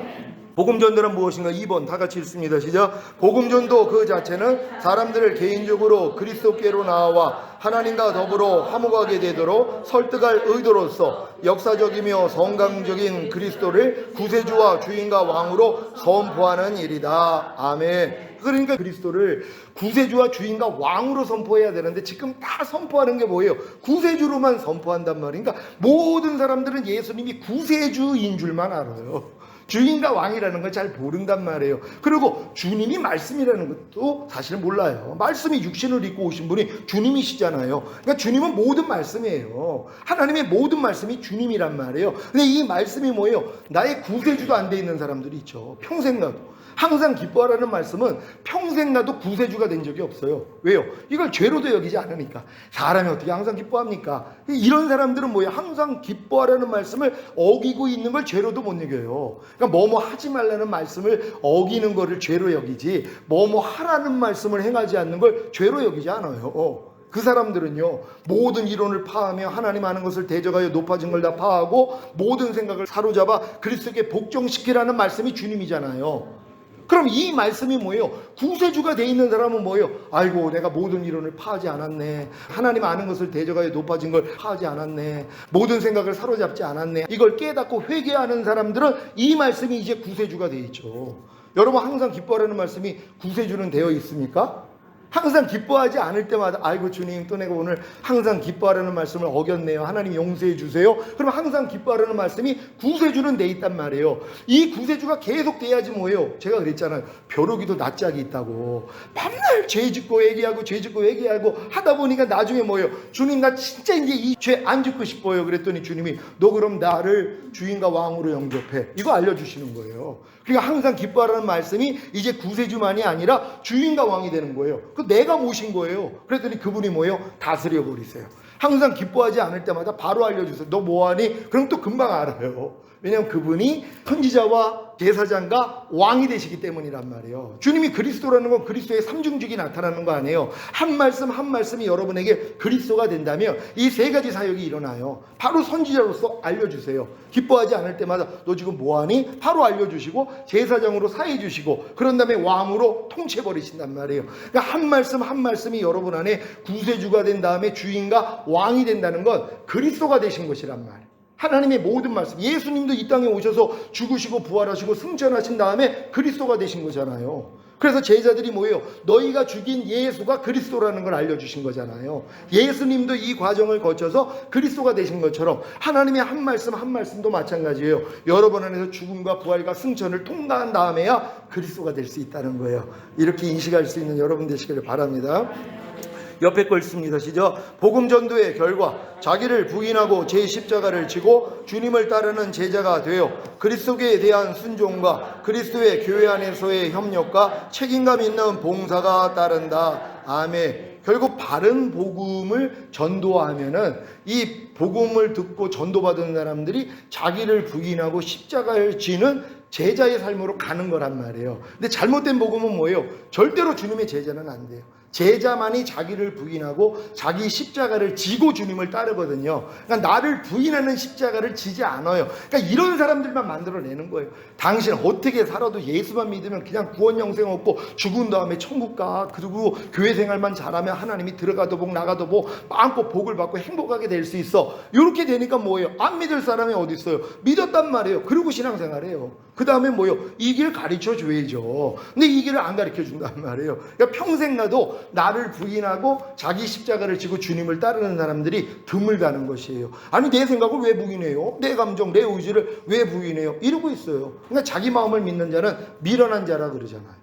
복음전도는 무엇인가? 2번 다 같이 읽습니다. 시작. 복음전도 그 자체는 사람들을 개인적으로 그리스도께로 나와 하나님과 더불어 화목하게 되도록 설득할 의도로서 역사적이며 성강적인 그리스도를 구세주와 주인과 왕으로 선포하는 일이다. 아멘. 그러니까 그리스도를 구세주와 주인과 왕으로 선포해야 되는데 지금 다 선포하는 게 뭐예요? 구세주로만 선포한단 말이니까 모든 사람들은 예수님이 구세주인 줄만 알아요. 주인과 왕이라는 걸 잘 모른단 말이에요. 그리고 주님이 말씀이라는 것도 사실 몰라요. 말씀이 육신을 입고 오신 분이 주님이시잖아요. 그러니까 주님은 모든 말씀이에요. 하나님의 모든 말씀이 주님이란 말이에요. 근데 이 말씀이 뭐예요? 나의 구세주도 안 돼 있는 사람들이 있죠. 평생 나도. 항상 기뻐하라는 말씀은 평생 나도 구세주가 된 적이 없어요. 왜요? 이걸 죄로도 여기지 않으니까. 사람이 어떻게 항상 기뻐합니까? 이런 사람들은 뭐예요? 항상 기뻐하라는 말씀을 어기고 있는 걸 죄로도 못 여겨요. 그러니까 뭐뭐 하지 말라는 말씀을 어기는 거를 죄로 여기지 뭐뭐 하라는 말씀을 행하지 않는 걸 죄로 여기지 않아요. 그 사람들은요 모든 이론을 파하며 하나님 아는 것을 대적하여 높아진 걸 다 파하고 모든 생각을 사로잡아 그리스도께 복종시키라는 말씀이 주님이잖아요. 그럼 이 말씀이 뭐예요? 구세주가 돼 있는 사람은 뭐예요? 아이고 내가 모든 이론을 파하지 않았네. 하나님 아는 것을 대적하여 높아진 걸 파하지 않았네. 모든 생각을 사로잡지 않았네. 이걸 깨닫고 회개하는 사람들은 이 말씀이 이제 구세주가 돼 있죠. 여러분 항상 기뻐하라는 말씀이 구세주는 되어 있습니까? 항상 기뻐하지 않을 때마다 아이고 주님 또 내가 오늘 항상 기뻐하라는 말씀을 어겼네요. 하나님 용서해 주세요. 그럼 항상 기뻐하라는 말씀이 구세주는 돼 있단 말이에요. 이 구세주가 계속 돼야지 뭐예요. 제가 그랬잖아요. 벼룩이도 낯짝이 있다고. 맨날 죄 짓고 회개하고 죄 짓고 회개하고 하다 보니까 나중에 뭐예요. 주님 나 진짜 이제 이 죄 안 짓고 싶어요. 그랬더니 주님이 너 그럼 나를 주인과 왕으로 영접해. 이거 알려주시는 거예요. 그러니까 항상 기뻐하라는 말씀이 이제 구세주만이 아니라 주인과 왕이 되는 거예요. 그 내가 모신 거예요. 그랬더니 그분이 뭐예요? 다스려 버리세요. 항상 기뻐하지 않을 때마다 바로 알려주세요. 너 뭐하니? 그럼 또 금방 알아요. 왜냐하면 그분이 선지자와 제사장과 왕이 되시기 때문이란 말이에요. 주님이 그리스도라는 건 그리스도의 삼중직이 나타나는 거 아니에요. 한 말씀 한 말씀이 여러분에게 그리스도가 된다면 이 세 가지 사역이 일어나요. 바로 선지자로서 알려주세요. 기뻐하지 않을 때마다 너 지금 뭐하니? 바로 알려주시고 제사장으로 사해주시고 그런 다음에 왕으로 통치해버리신단 말이에요. 그러니까 한 말씀 한 말씀이 여러분 안에 구세주가 된 다음에 주인과 왕이 된다는 건 그리스도가 되신 것이란 말이에요. 하나님의 모든 말씀, 예수님도 이 땅에 오셔서 죽으시고 부활하시고 승천하신 다음에 그리스도가 되신 거잖아요. 그래서 제자들이 뭐예요? 너희가 죽인 예수가 그리스도라는 걸 알려주신 거잖아요. 예수님도 이 과정을 거쳐서 그리스도가 되신 것처럼 하나님의 한 말씀 한 말씀도 마찬가지예요. 여러분 안에서 죽음과 부활과 승천을 통과한 다음에야 그리스도가 될 수 있다는 거예요. 이렇게 인식할 수 있는 여러분 되시기를 바랍니다. 옆에 걸 씁니다. 시작. 복음 전도의 결과 자기를 부인하고 제 십자가를 지고 주님을 따르는 제자가 되어 그리스도에 대한 순종과 그리스도의 교회 안에서의 협력과 책임감 있는 봉사가 따른다. 아멘. 결국 바른 복음을 전도하면은 이 복음을 듣고 전도받은 사람들이 자기를 부인하고 십자가를 지는 제자의 삶으로 가는 거란 말이에요. 근데 잘못된 복음은 뭐예요? 절대로 주님의 제자는 안 돼요. 제자만이 자기를 부인하고 자기 십자가를 지고 주님을 따르거든요. 그러니까 나를 부인하는 십자가를 지지 않아요. 그러니까 이런 사람들만 만들어내는 거예요. 당신 어떻게 살아도 예수만 믿으면 그냥 구원 영생 얻고 죽은 다음에 천국 가. 그리고 교회 생활만 잘하면 하나님이 들어가도 복 나가도 복 마음껏 복을 받고 행복하게 될 수 있어. 이렇게 되니까 뭐예요? 안 믿을 사람이 어디 있어요? 믿었단 말이에요. 그리고 신앙생활해요. 그 다음에 뭐예요? 이 길 가르쳐 줘야죠. 근데 이 길을 안 가르쳐 준단 말이에요. 그러니까 평생 가도 나를 부인하고 자기 십자가를 지고 주님을 따르는 사람들이 드물다는 것이에요. 아니 내 생각을 왜 부인해요? 내 감정, 내 의지를 왜 부인해요? 이러고 있어요. 그러니까 자기 마음을 믿는 자는 미련한 자라 그러잖아요.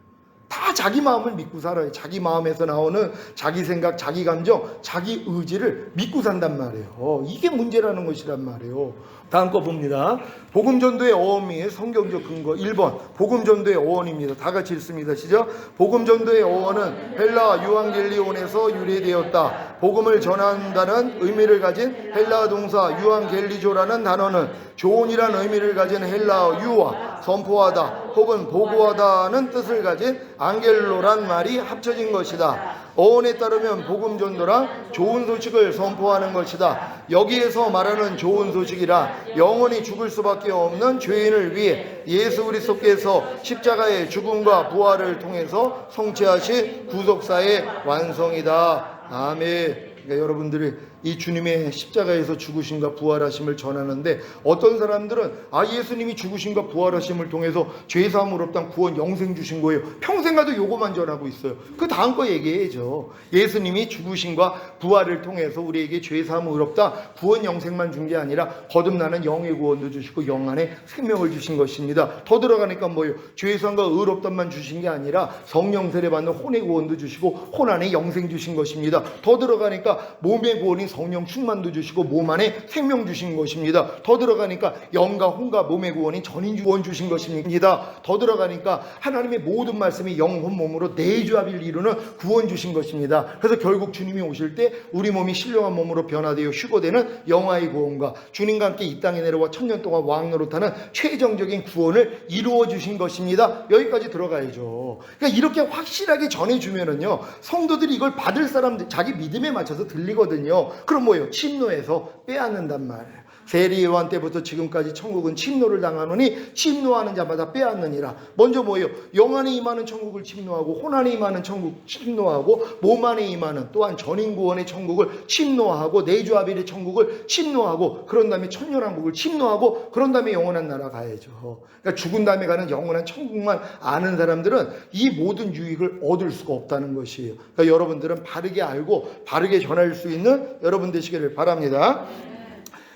다 자기 마음을 믿고 살아요. 자기 마음에서 나오는 자기 생각, 자기 감정, 자기 의지를 믿고 산단 말이에요. 이게 문제라는 것이란 말이에요. 다음 거 봅니다. 복음전도의 어원 및 성경적 근거 1번 복음전도의 어원입니다. 다 같이 읽습니다. 시작. 복음전도의 어원은 헬라 유앙겔리온에서 유래되었다. 복음을 전한다는 의미를 가진 헬라 동사 유앙겔리조라는 단어는 조언이라는 의미를 가진 헬라 유와 선포하다 혹은 보고하다는 뜻을 가진 앙겔로란 말이 합쳐진 것이다. 어원에 따르면 복음 전도란 좋은 소식을 선포하는 것이다. 여기에서 말하는 좋은 소식이라 영원히 죽을 수밖에 없는 죄인을 위해 예수 그리스도께서 십자가의 죽음과 부활을 통해서 성취하신 구속사의 완성이다. 아멘. 그러니까 여러분들이 이 주님의 십자가에서 죽으심과 부활하심을 전하는데 어떤 사람들은 예수님이 죽으심과 부활하심을 통해서 죄사함을 없당 구원 영생 주신 거예요. 평생 가도 요거만 전하고 있어요. 그 다음 거 얘기해야죠. 예수님이 죽으심과 부활을 통해서 우리에게 죄사함을 없다 구원 영생만 준 게 아니라 거듭나는 영의 구원도 주시고 영 안에 생명을 주신 것입니다. 더 들어가니까 뭐예요? 죄사함과 의롭다만 주신 게 아니라 성령 세례 받는 혼의 구원도 주시고 혼 안에 영생 주신 것입니다. 더 들어가니까 몸의 구원인 성령 충만도 주시고 몸 안에 생명 주신 것입니다. 더 들어가니까 영과 혼과 몸의 구원인 전인 구원 주신 것입니다. 더 들어가니까 하나님의 모든 말씀이 영, 혼, 몸으로 내조합을 이루는 구원 주신 것입니다. 그래서 결국 주님이 오실 때 우리 몸이 신령한 몸으로 변화되어 휴거되는 영화의 구원과 주님과 함께 이 땅에 내려와 천년 동안 왕노릇하는 최종적인 구원을 이루어 주신 것입니다. 여기까지 들어가야죠. 그러니까 이렇게 확실하게 전해주면은요 성도들이 이걸 받을 사람들 자기 믿음에 맞춰서 들리거든요. 그럼 뭐예요? 침노해서 빼앗는단 말이에요. 세리 요한 때부터 지금까지 천국은 침노를 당하노니 침노하는 자마다 빼앗느니라. 먼저 뭐예요? 영 안에 임하는 천국을 침노하고 혼 안에 임하는 천국 침노하고 몸 안에 임하는 또한 전인구원의 천국을 침노하고 내주아벨의 천국을 침노하고 그런 다음에 천년왕국을 침노하고 그런 다음에 영원한 나라 가야죠. 그러니까 죽은 다음에 가는 영원한 천국만 아는 사람들은 이 모든 유익을 얻을 수가 없다는 것이에요. 그러니까 여러분들은 바르게 알고 바르게 전할 수 있는 여러분 되시기를 바랍니다.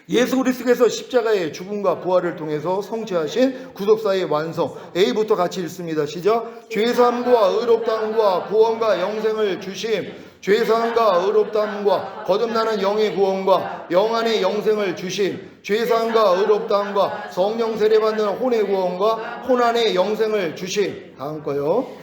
예수 그리스도께서 십자가의 죽음과 부활을 통해서 성취하신 구속사의 완성. A부터 같이 읽습니다. 시작. 죄사함과 의롭다함과 구원과 영생을 주심. 죄사함과 의롭다함과 거듭나는 영의 구원과 영안의 영생을 주심. 죄사함과 의롭다함과 성령 세례받는 혼의 구원과 혼안의 영생을 주심. 다음 거요.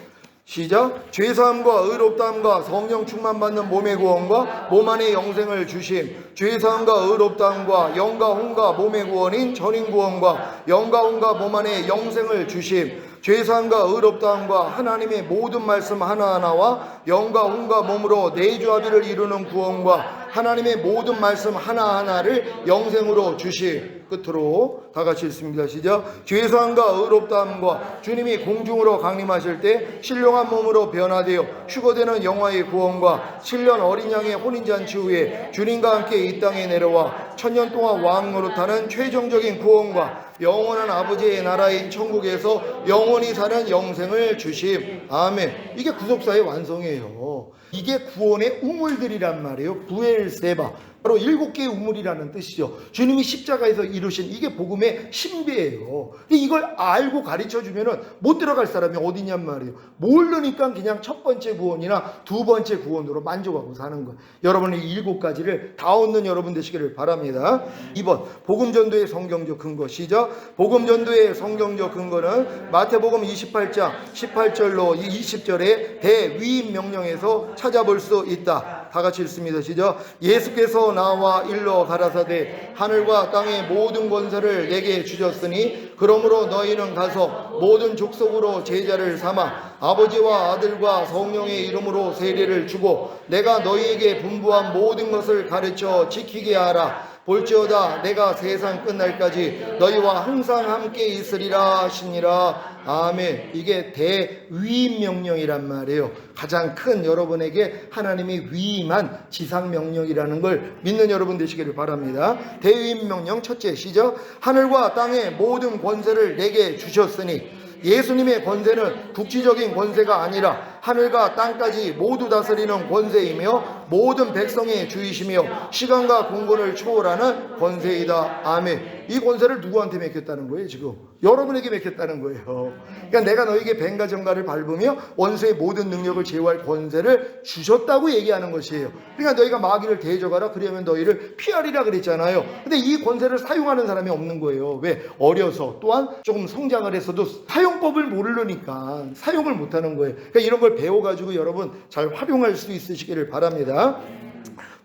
시작. 죄사함과 의롭다함과 성령 충만받는 몸의 구원과 몸 안의 영생을 주심. 죄사함과 의롭다함과 영과 혼과 몸의 구원인 전인 구원과 영과 혼과 몸 안의 영생을 주심. 죄사함과 의롭다함과 하나님의 모든 말씀 하나하나와 영과 혼과 몸으로 내주합의를 이루는 구원과 하나님의 모든 말씀 하나하나를 영생으로 주심. 끝으로 다 같이 읽습니다. 시작. 죄사함과 의롭다함과 주님이 공중으로 강림하실 때 신령한 몸으로 변화되어 휴거되는 영화의 구원과 7년 어린 양의 혼인잔치 후에 주님과 함께 이 땅에 내려와 천년 동안 왕 노릇하는 최종적인 구원과 영원한 아버지의 나라인 천국에서 영원히 사는 영생을 주심. 아멘. 이게 구속사의 완성이에요. 이게 구원의 우물들이란 말이에요. 부엘세바. 바로 7개의 우물이라는 뜻이죠. 주님이 십자가에서 이루신 이게 복음의 신비예요. 근데 이걸 알고 가르쳐주면 못 들어갈 사람이 어디냔 말이에요. 모르니까 그냥 첫 번째 구원이나 두 번째 구원으로 만족하고 사는 거예요. 여러분이 7가지를 다 얻는 여러분 되시기를 바랍니다. 2번 복음전도의 성경적 근거. 시작. 복음전도의 성경적 근거는 마태복음 28장 18절로 20절의 대위임 명령에서 찾아볼 수 있다. 다 같이 읽습니다. 시작. 예수께서 나와 일러 가라사대 하늘과 땅의 모든 권세를 내게 주셨으니 그러므로 너희는 가서 모든 족속으로 제자를 삼아 아버지와 아들과 성령의 이름으로 세례를 주고 내가 너희에게 분부한 모든 것을 가르쳐 지키게 하라. 볼지어다 내가 세상 끝날까지 너희와 항상 함께 있으리라 하시니라. 아멘. 이게 대위임 명령이란 말이에요. 가장 큰 여러분에게 하나님이 위임한 지상 명령이라는 걸 믿는 여러분 되시기를 바랍니다. 대위임 명령 첫째. 시작. 하늘과 땅의 모든 권세를 내게 주셨으니 예수님의 권세는 국지적인 권세가 아니라 하늘과 땅까지 모두 다스리는 권세이며 모든 백성의 주이시며 시간과 공간을 초월하는 권세이다. 아멘. 이 권세를 누구한테 맡겼다는 거예요? 지금 여러분에게 맡겼다는 거예요. 그러니까 내가 너에게 뱀과 정갈을 밟으며 원수의 모든 능력을 제어할 권세를 주셨다고 얘기하는 것이에요. 그러니까 너희가 마귀를 대적하라 그러면 너희를 피하리라 그랬잖아요. 근데 이 권세를 사용하는 사람이 없는 거예요. 왜? 어려서 또한 조금 성장을 했어도 사용법을 모르니까 사용을 못하는 거예요. 그러니까 이런 걸 배워가지고 여러분 잘 활용할 수 있으시기를 바랍니다.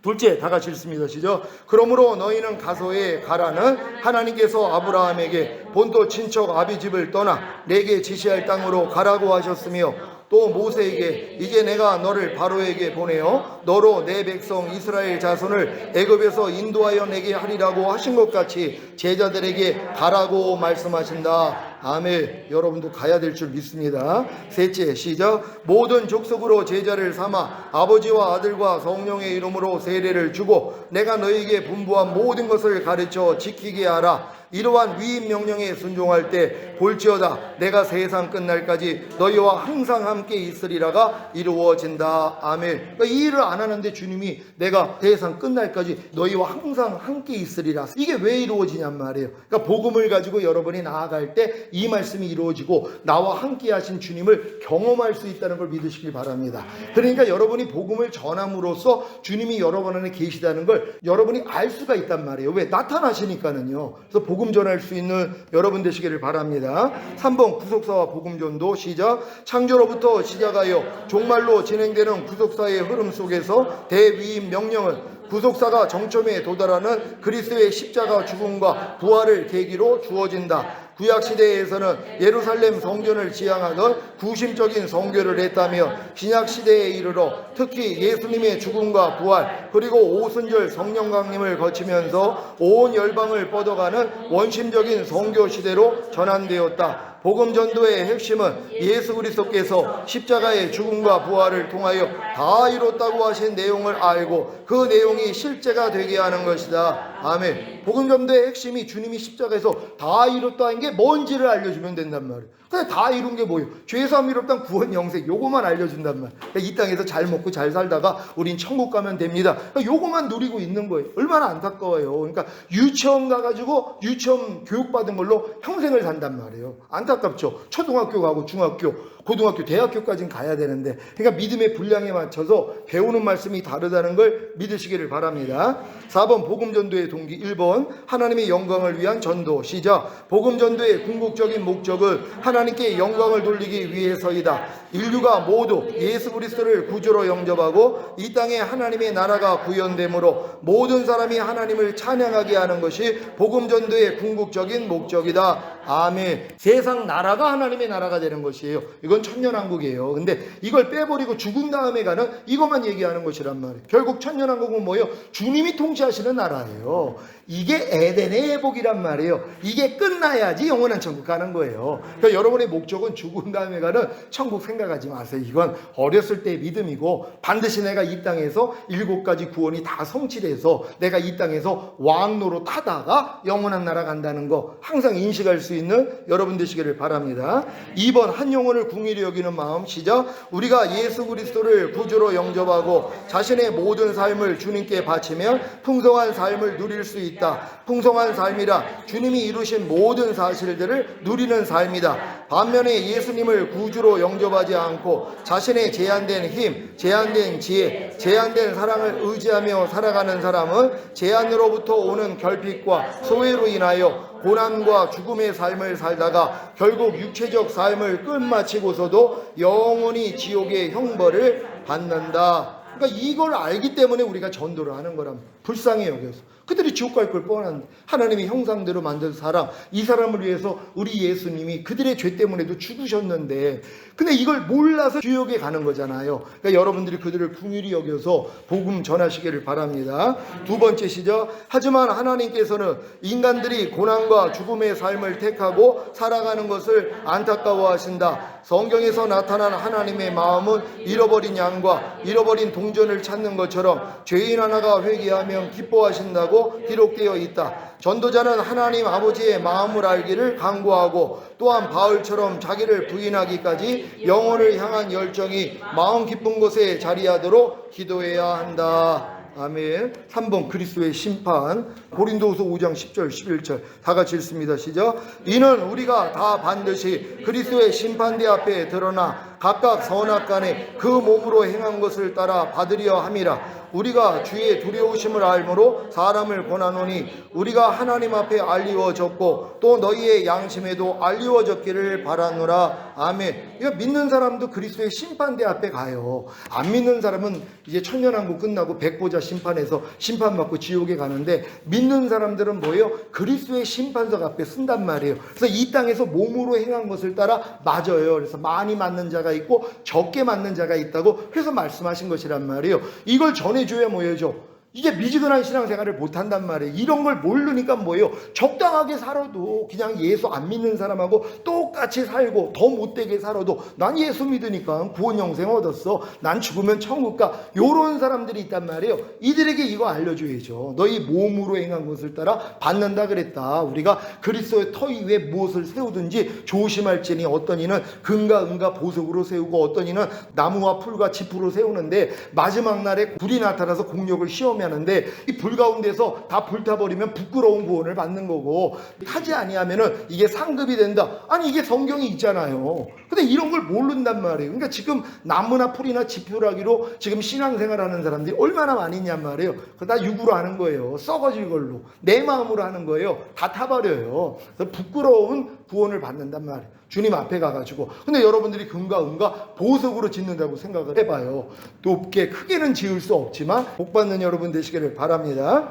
둘째, 다 같이 읽습니다. 시작. 그러므로 너희는 가서에 가라는 하나님께서 아브라함에게 본토 친척 아비 집을 떠나 내게 지시할 땅으로 가라고 하셨으며 또 모세에게 이제 내가 너를 바로에게 보내어 너로 내 백성 이스라엘 자손을 애굽에서 인도하여 내게 하리라고 하신 것 같이 제자들에게 가라고 말씀하신다. 아멘. 여러분도 가야 될 줄 믿습니다. 셋째, 시작. 모든 족속으로 제자를 삼아 아버지와 아들과 성령의 이름으로 세례를 주고 내가 너희에게 분부한 모든 것을 가르쳐 지키게 하라. 이러한 위임 명령에 순종할 때 볼지어다 내가 세상 끝날까지 너희와 항상 함께 있으리라가 이루어진다. 아멘. 그러니까 이 일을 안 하는데 주님이 내가 세상 끝날까지 너희와 항상 함께 있으리라. 이게 왜 이루어지냔 말이에요. 그러니까 복음을 가지고 여러분이 나아갈 때 이 말씀이 이루어지고 나와 함께 하신 주님을 경험할 수 있다는 걸 믿으시길 바랍니다. 그러니까 여러분이 복음을 전함으로써 주님이 여러분 안에 계시다는 걸 여러분이 알 수가 있단 말이에요. 왜? 나타나시니까는요. 그래서 복음 전할 수 있는 여러분 되시기를 바랍니다. 3번 구속사와 복음전도. 시작. 창조로부터 시작하여 종말로 진행되는 구속사의 흐름 속에서 대위임 명령은 구속사가 정점에 도달하는 그리스도의 십자가 죽음과 부활을 계기로 주어진다. 구약 시대에서는 예루살렘 성전을 지향하던 구심적인 성교를 했다며 신약 시대에 이르러 특히 예수님의 죽음과 부활 그리고 오순절 성령 강림을 거치면서 온 열방을 뻗어가는 원심적인 성교 시대로 전환되었다. 복음 전도의 핵심은 예수 그리스도께서 십자가의 죽음과 부활을 통하여 다 이뤘다고 하신 내용을 알고 그 내용이 실제가 되게 하는 것이다. 아멘. 복음 전도의 핵심이 주님이 십자가에서 다 이뤘다는 게 뭔지를 알려주면 된단 말이에요. 근데 다 이룬 게 뭐예요? 죄사함 이뤘다는 구원 영생 요거만 알려준단 말이에요. 그러니까 이 땅에서 잘 먹고 잘 살다가 우린 천국 가면 됩니다. 그러니까 요거만 누리고 있는 거예요. 얼마나 안타까워요. 그러니까 유치원 가가지고 유치원 교육받은 걸로 평생을 산단 말이에요. 안타깝죠. 초등학교 가고 중학교 고등학교 대학교까지는 가야 되는데 그러니까 믿음의 분량에 맞춰서 배우는 말씀이 다르다는 걸 믿으시기를 바랍니다. 4번 복음 전도의 동기. 1번 하나님의 영광을 위한 전도. 시작. 복음 전도의 궁극적인 목적은 하나님께 영광을 돌리기 위해서이다. 인류가 모두 예수 그리스도를 구주로 영접하고 이 땅에 하나님의 나라가 구현되므로 모든 사람이 하나님을 찬양하게 하는 것이 복음 전도의 궁극적인 목적이다. 아멘. 세상 나라가 하나님의 나라가 되는 것이에요. 이건 천년왕국이에요. 근데 이걸 빼버리고 죽은 다음에 가는 이것만 얘기하는 것이란 말이에요. 결국 천년왕국은 뭐예요? 주님이 통치하시는 나라예요. 이게 에덴의 회복이란 말이에요. 이게 끝나야지 영원한 천국 가는 거예요. 그러니까 여러분의 목적은 죽은 다음에 가는 천국 생각하지 마세요. 이건 어렸을 때의 믿음이고 반드시 내가 이 땅에서 7가지 구원이 다 성취돼서 내가 이 땅에서 왕노로 타다가 영원한 나라 간다는 거 항상 인식할 수 있는 여러분 되시기를 바랍니다. 2번 한 영혼을 궁일이 여기는 마음. 시작. 우리가 예수 그리스도를 구주로 영접하고 자신의 모든 삶을 주님께 바치면 풍성한 삶을 누릴 수 있다. 풍성한 삶이라 주님이 이루신 모든 사실들을 누리는 삶이다. 반면에 예수님을 구주로 영접하지 않고 자신의 제한된 힘, 제한된 지혜, 제한된 사랑을 의지하며 살아가는 사람은 제한으로부터 오는 결핍과 소외로 인하여 고난과 죽음의 삶을 살다가 결국 육체적 삶을 끝마치고서도 영원히 지옥의 형벌을 받는다. 그러니까 이걸 알기 때문에 우리가 전도를 하는 거랍니다. 불쌍히 여겨서. 그들이 지옥 갈 걸 뻔한데 하나님의 형상대로 만든 사람, 이 사람을 위해서 우리 예수님이 그들의 죄 때문에도 죽으셨는데 근데 이걸 몰라서 지옥에 가는 거잖아요. 그러니까 여러분들이 그들을 긍휼히 여겨서 복음 전하시기를 바랍니다. 2번째 시작. 하지만 하나님께서는 인간들이 고난과 죽음의 삶을 택하고 살아가는 것을 안타까워하신다. 성경에서 나타난 하나님의 마음은 잃어버린 양과 잃어버린 동전을 찾는 것처럼 죄인 하나가 회개하면 기뻐하신다고 기록되어 있다. 전도자는 하나님 아버지의 마음을 알기를 간구하고 또한 바울처럼 자기를 부인하기까지 영혼을 향한 열정이 마음 깊은 곳에 자리하도록 기도해야 한다. 아멘. 3번 그리스도의 심판. 고린도후서 5장 10절 11절 다 같이 읽습니다. 시작. 이는 우리가 다 반드시 그리스도의 심판대 앞에 드러나 각각 선악간에 그 몸으로 행한 것을 따라 받으려 함이라. 우리가 주의 두려우심을 알므로 사람을 권하노니 우리가 하나님 앞에 알리워졌고 또 너희의 양심에도 알리워졌기를 바라노라. 아멘. 이거 믿는 사람도 그리스도의 심판대 앞에 가요. 안 믿는 사람은 이제 천년왕국 끝나고 백보자 심판에서 심판받고 지옥에 가는데 믿는 사람들은 뭐예요? 그리스도의 심판석 앞에 쓴단 말이에요. 그래서 이 땅에서 몸으로 행한 것을 따라 맞아요. 그래서 많이 맞는 자가 있고 적게 맞는 자가 있다고 그래서 말씀하신 것이란 말이에요. 이걸 전해줘야 뭐예요? 이게 미지근한 신앙생활을 못한단 말이에요. 이런 걸 모르니까 뭐예요? 적당하게 살아도 그냥 예수 안 믿는 사람하고 똑같이 살고 더 못되게 살아도 난 예수 믿으니까 구원 영생 얻었어. 난 죽으면 천국 가. 요런 사람들이 있단 말이에요. 이들에게 이거 알려줘야죠. 너희 몸으로 행한 것을 따라 받는다 그랬다. 우리가 그리스도의 터 위에 무엇을 세우든지 조심할지니 어떤 이는 금과 은과 보석으로 세우고 어떤 이는 나무와 풀과 지푸로 세우는데 마지막 날에 불이 나타나서 공력을 시험해 하는데 이 불 가운데서 다 불타버리면 부끄러운 구원을 받는 거고 타지 아니하면은 이게 상급이 된다. 아니 이게 성경이 있잖아요. 근데 이런 걸 모른단 말이에요. 그러니까 지금 나무나 풀이나 지푸라기로 지금 신앙생활하는 사람들이 얼마나 많이 있냔 말이에요. 그거 다 육으로 하는 거예요. 썩어질 걸로 내 마음으로 하는 거예요. 다 타버려요. 그래서 부끄러운 구원을 받는단 말이에요. 주님 앞에 가가지고. 근데 여러분들이 금과 은과 보석으로 짓는다고 생각을 해봐요. 높게 크게는 지을 수 없지만 복 받는 여러분 되시기를 바랍니다.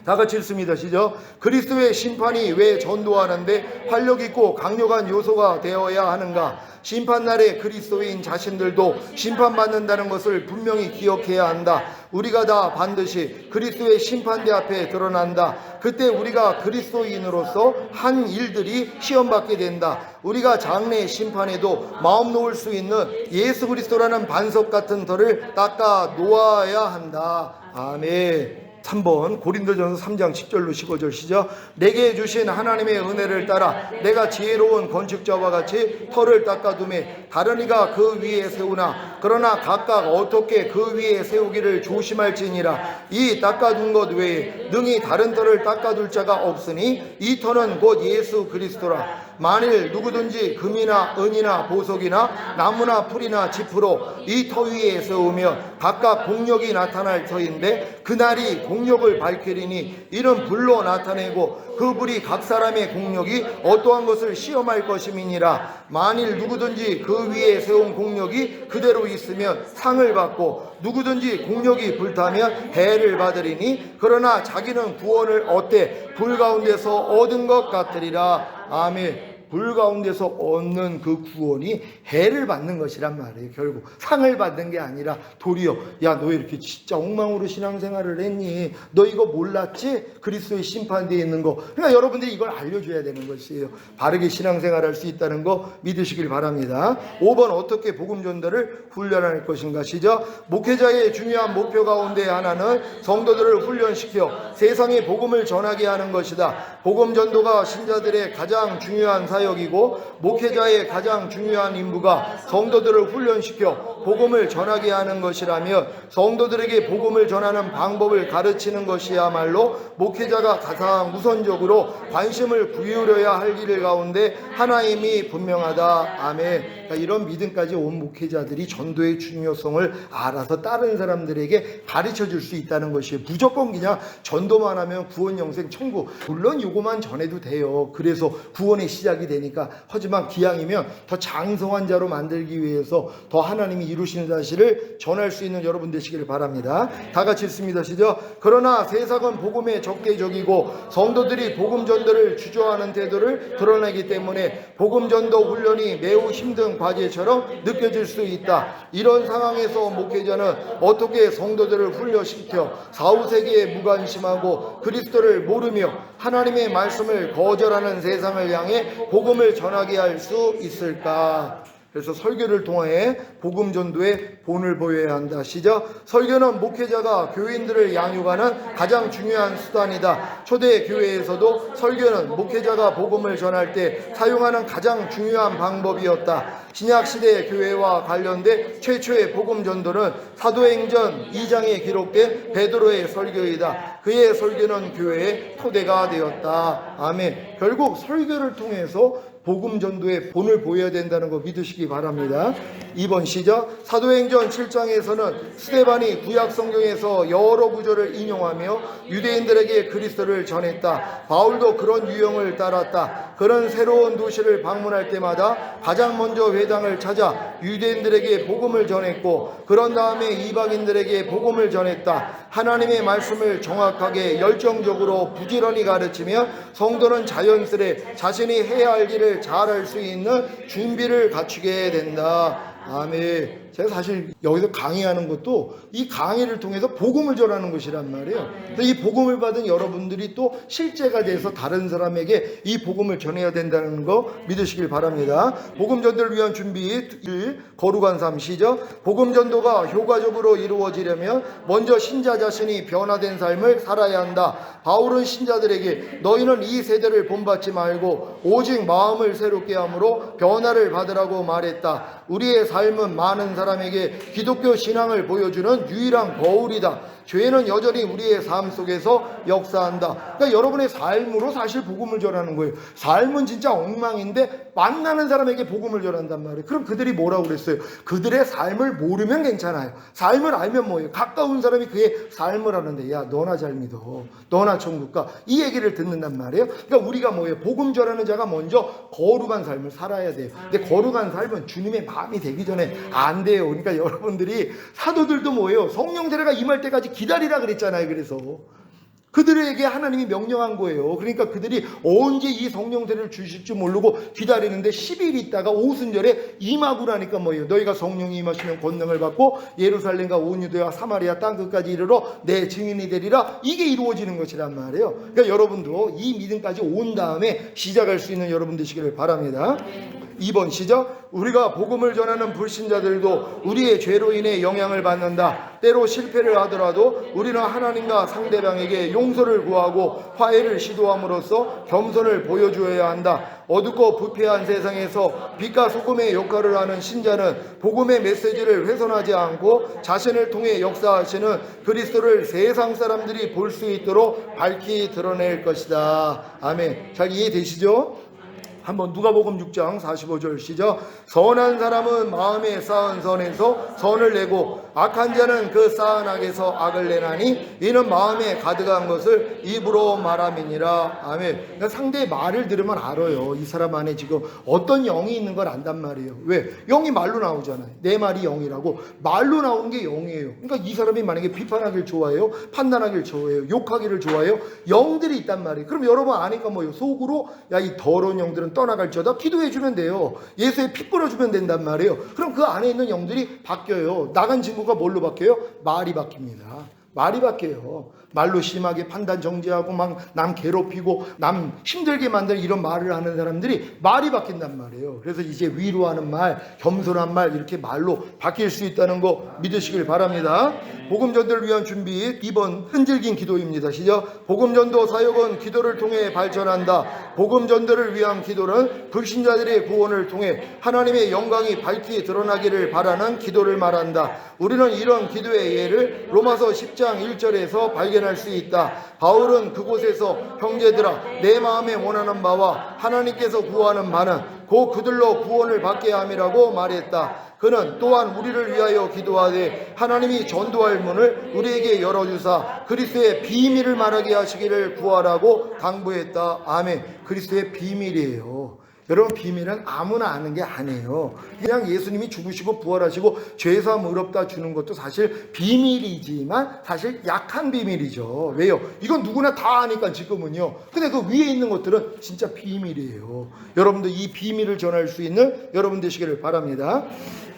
다 같이 읽습니다. 시작. 그리스도의 심판이 왜 전도하는데 활력 있고 강력한 요소가 되어야 하는가? 심판날에 그리스도인 자신들도 심판받는다는 것을 분명히 기억해야 한다. 우리가 다 반드시 그리스도의 심판대 앞에 드러난다. 그때 우리가 그리스도인으로서 한 일들이 시험받게 된다. 우리가 장래 심판에도 마음 놓을 수 있는 예수 그리스도라는 반석 같은 덜을 닦아 놓아야 한다. 아멘. 3번 고린도전서 3장 10절로 15절 시작. 내게 주신 하나님의 은혜를 따라 내가 지혜로운 건축자와 같이 터를 닦아두매 다른 이가 그 위에 세우나 그러나 각각 어떻게 그 위에 세우기를 조심할지니라. 이 닦아둔 것 외에 능히 다른 터를 닦아둘 자가 없으니 이 터는 곧 예수 그리스도라. 만일 누구든지 금이나 은이나 보석이나 나무나 풀이나 짚으로 이 터 위에 세우면 각각 공력이 나타날 터인데 그날이 공력을 밝히리니 이는 불로 나타내고 그 불이 각 사람의 공력이 어떠한 것을 시험할 것임이니라. 만일 누구든지 그 위에 세운 공력이 그대로 있으면 상을 받고 누구든지 공력이 불타면 해를 받으리니 그러나 자기는 구원을 얻되 불 가운데서 얻은 것 같으리라. 아멘. 불 가운데서 얻는 그 구원이 해를 받는 것이란 말이에요. 결국 상을 받는 게 아니라 도리어 야, 너 이렇게 진짜 엉망으로 신앙생활을 했니? 너 이거 몰랐지? 그리스도의 심판대에 있는 거. 그러니까 여러분들이 이걸 알려줘야 되는 것이에요. 바르게 신앙생활할 수 있다는 거 믿으시길 바랍니다. 5번 어떻게 복음 전도를 훈련할 것인가? 시작. 목회자의 중요한 목표 가운데 하나는 성도들을 훈련시켜 세상에 복음을 전하게 하는 것이다. 복음 전도가 신자들의 가장 중요한 사역이고 목회자의 가장 중요한 임무가 성도들을 훈련시켜 복음을 전하게 하는 것이라면 성도들에게 복음을 전하는 방법을 가르치는 것이야말로 목회자가 가장 우선적으로 관심을 기울여야 할 일 가운데 하나임이 분명하다. 아멘. 그러니까 이런 믿음까지 온 목회자들이 전도의 중요성을 알아서 다른 사람들에게 가르쳐 줄 수 있다는 것이에요. 무조건 그냥 전도만 하면 구원 영생 천국, 물론 요거만 전해도 돼요. 그래서 구원의 시작이 되니까. 하지만 기왕이면 더 장성한 자로 만들기 위해서 더 하나님이 이루시는 사실을 전할 수 있는 여러분 되시기를 바랍니다. 다 같이 읽습니다. 시작. 그러나 세상은 복음에 적대적이고 성도들이 복음 전도를 주저하는 태도를 드러내기 때문에 복음 전도 훈련이 매우 힘든 과제처럼 느껴질 수 있다. 이런 상황에서 목회자는 어떻게 성도들을 훈련시켜 사후세계에 무관심하고 그리스도를 모르며 하나님의 말씀을 거절하는 세상을 향해 복음을 전하게 할 수 있을까? 그래서 설교를 통해 복음 전도의 본을 보여야 한다. 시작. 설교는 목회자가 교인들을 양육하는 가장 중요한 수단이다. 초대 교회에서도 설교는 목회자가 복음을 전할 때 사용하는 가장 중요한 방법이었다. 신약 시대의 교회와 관련된 최초의 복음 전도는 사도행전 2장에 기록된 베드로의 설교이다. 그의 설교는 교회의 토대가 되었다. 아멘. 결국 설교를 통해서 복음 전도의 본을 보여야 된다는 거 믿으시기 바랍니다. 2번 시작. 사도행전 7장에서는 스데반이 구약 성경에서 여러 구절을 인용하며 유대인들에게 그리스도를 전했다. 바울도 그런 유형을 따랐다. 그런 새로운 도시를 방문할 때마다 가장 먼저 회당을 찾아 유대인들에게 복음을 전했고 그런 다음에 이방인들에게 복음을 전했다. 하나님의 말씀을 정확하게 열정적으로 부지런히 가르치며 성도는 자연스레 자신이 해야 할 일을 잘할 수 있는 준비를 갖추게 된다. 아멘. 제가 사실 여기서 강의하는 것도 이 강의를 통해서 복음을 전하는 것이란 말이에요. 그래서 이 복음을 받은 여러분들이 또 실제가 돼서 다른 사람에게 이 복음을 전해야 된다는 거 믿으시길 바랍니다. 복음 전도를 위한 준비 1. 거룩한 삶. 시작. 복음 전도가 효과적으로 이루어지려면 먼저 신자 자신이 변화된 삶을 살아야 한다. 바울은 신자들에게 너희는 이 세대를 본받지 말고 오직 마음을 새롭게 함으로 변화를 받으라고 말했다. 우리의 삶은 많은 사람에게 기독교 신앙을 보여주는 유일한 거울이다. 죄는 여전히 우리의 삶 속에서 역사한다. 그러니까 여러분의 삶으로 사실 복음을 전하는 거예요. 삶은 진짜 엉망인데 만나는 사람에게 복음을 전한단 말이에요. 그럼 그들이 뭐라고 그랬어요? 그들의 삶을 모르면 괜찮아요. 삶을 알면 뭐예요? 가까운 사람이 그의 삶을 하는데 야, 너나 잘 믿어. 너나 천국 가. 이 얘기를 듣는단 말이에요. 그러니까 우리가 뭐예요? 복음 전하는 자가 먼저 거룩한 삶을 살아야 돼요. 근데 거룩한 삶은 주님의 마음이 되기 전에 안 돼요. 그러니까 여러분들이 사도들도 뭐예요? 성령 세례가 임할 때까지 기다리라 그랬잖아요. 그래서 그들에게 하나님이 명령한 거예요. 그러니까 그들이 언제 이 성령 세례를 주실지 모르고 기다리는데 10일 있다가 오순절에 임하고 나니까 뭐예요? 너희가 성령이 임하시면 권능을 받고 예루살렘과 온 유대와 사마리아 땅끝까지 이르러 내 증인이 되리라. 이게 이루어지는 것이란 말이에요. 그러니까 여러분도 이 믿음까지 온 다음에 시작할 수 있는 여러분 되시기를 바랍니다. 2번 시작. 우리가 복음을 전하는 불신자들도 우리의 죄로 인해 영향을 받는다. 때로 실패를 하더라도 우리는 하나님과 상대방에게 용서를 구하고 화해를 시도함으로써 겸손을 보여주어야 한다. 어둡고 부패한 세상에서 빛과 소금의 역할을 하는 신자는 복음의 메시지를 훼손하지 않고 자신을 통해 역사하시는 그리스도를 세상 사람들이 볼 수 있도록 밝히 드러낼 것이다. 아멘. 잘 이해되시죠? 한번 누가복음 6장 45절 시작. 선한 사람은 마음에 쌓은 선에서 선을 내고 악한 자는 그 쌓은 악에서 악을 내나니 이는 마음에 가득한 것을 입으로 말함이니라. 아멘. 그러니까 상대의 말을 들으면 알아요. 이 사람 안에 지금 어떤 영이 있는 걸 안단 말이에요. 왜? 영이 말로 나오잖아요. 내 말이 영이라고. 말로 나오는 게 영이에요. 그러니까 이 사람이 만약에 비판하기를 좋아해요, 판단하기를 좋아해요, 욕하기를 좋아해요, 영들이 있단 말이에요. 그럼 여러분 아니까 뭐예요? 속으로 야, 이 더러운 영들은 떠나갈지어다 기도해주면 돼요. 예수의 피 뿌려주면 된단 말이에요. 그럼 그 안에 있는 영들이 바뀌어요. 나간 친구가 뭘로 바뀌어요? 말이 바뀝니다. 말이 바뀌어요. 말로 심하게 판단 정지하고 막 남 괴롭히고 남 힘들게 만드는 이런 말을 하는 사람들이 말이 바뀐단 말이에요. 그래서 이제 위로하는 말, 겸손한 말 이렇게 말로 바뀔 수 있다는 거 믿으시길 바랍니다. 복음전도를 위한 준비 2번 끈질긴 기도입니다. 시작. 복음전도 사역은 기도를 통해 발전한다. 복음전도를 위한 기도는 불신자들의 구원을 통해 하나님의 영광이 밝히 드러나기를 바라는 기도를 말한다. 우리는 이런 기도의 예를 로마서 10장 1절에서 발견할 수 있다. 바울은 그곳에서 형제들아 내 마음에 원하는 바와 하나님께서 구하는 바는 곧 그들로 구원을 받게 함이라고 말했다. 그는 또한 우리를 위하여 기도하되 하나님이 전도할 문을 우리에게 열어주사 그리스도의 비밀을 말하게 하시기를 구하라고 당부했다. 아멘. 그리스도의 비밀이에요. 여러분 비밀은 아무나 아는 게 아니에요. 그냥 예수님이 죽으시고 부활하시고 죄사함 의롭다 주는 것도 사실 비밀이지만 사실 약한 비밀이죠. 왜요? 이건 누구나 다 아니까 지금은요. 근데 그 위에 있는 것들은 진짜 비밀이에요. 여러분들 이 비밀을 전할 수 있는 여러분 되시기를 바랍니다.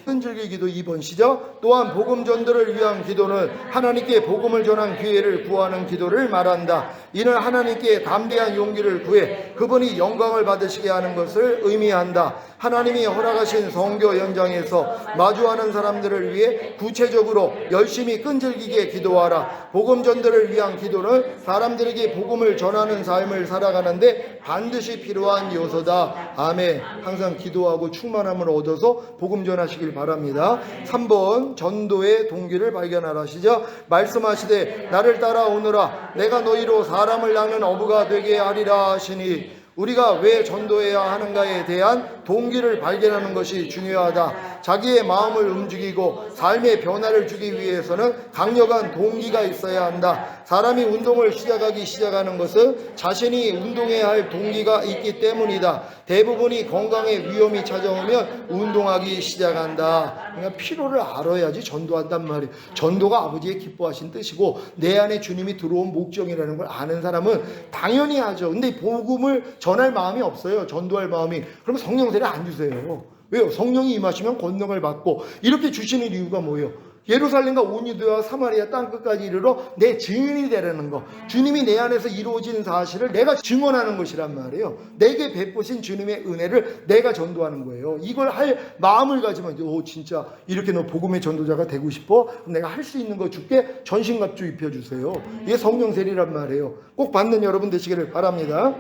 끈질기 기도 2번 시작. 또한 복음 전도를 위한 기도는 하나님께 복음을 전한 기회를 구하는 기도를 말한다. 이는 하나님께 담대한 용기를 구해 그분이 영광을 받으시게 하는 것을 의미한다. 하나님이 허락하신 선교 현장에서 마주하는 사람들을 위해 구체적으로 열심히 끈질기게 기도하라. 복음 전도를 위한 기도는 사람들에게 복음을 전하는 삶을 살아가는데 반드시 필요한 요소다. 아멘. 항상 기도하고 충만함을 얻어서 복음 전하시길 바랍니다. 3번 전도의 동기를 발견하라. 시작. 말씀하시되 나를 따라오너라 내가 너희로 사람을 낳는 어부가 되게 하리라 하시니 우리가 왜 전도해야 하는가에 대한 동기를 발견하는 것이 중요하다. 자기의 마음을 움직이고 삶의 변화를 주기 위해서는 강력한 동기가 있어야 한다. 사람이 운동을 시작하는 것은 자신이 운동해야 할 동기가 있기 때문이다. 대부분이 건강에 위험이 찾아오면 운동하기 시작한다. 그러니까 필요를 알아야지 전도한단 말이에요. 전도가 아버지의 기뻐하신 뜻이고 내 안에 주님이 들어온 목적이라는 걸 아는 사람은 당연히 하죠. 근데 복음을 전할 마음이 없어요. 전도할 마음이. 그러면 성령 세례 안 주세요. 왜요? 성령이 임하시면 권능을 받고 이렇게 주시는 이유가 뭐예요? 예루살렘과 온 유대와 사마리아 땅끝까지 이르러 내 증인이 되라는 거. 주님이 내 안에서 이루어진 사실을 내가 증언하는 것이란 말이에요. 내게 베푸신 주님의 은혜를 내가 전도하는 거예요. 이걸 할 마음을 가지면 진짜 이렇게 너 복음의 전도자가 되고 싶어? 그럼 내가 할 수 있는 거 줄게. 전신갑주 입혀주세요. 이게 성령 세례란 말이에요. 꼭 받는 여러분 되시기를 바랍니다.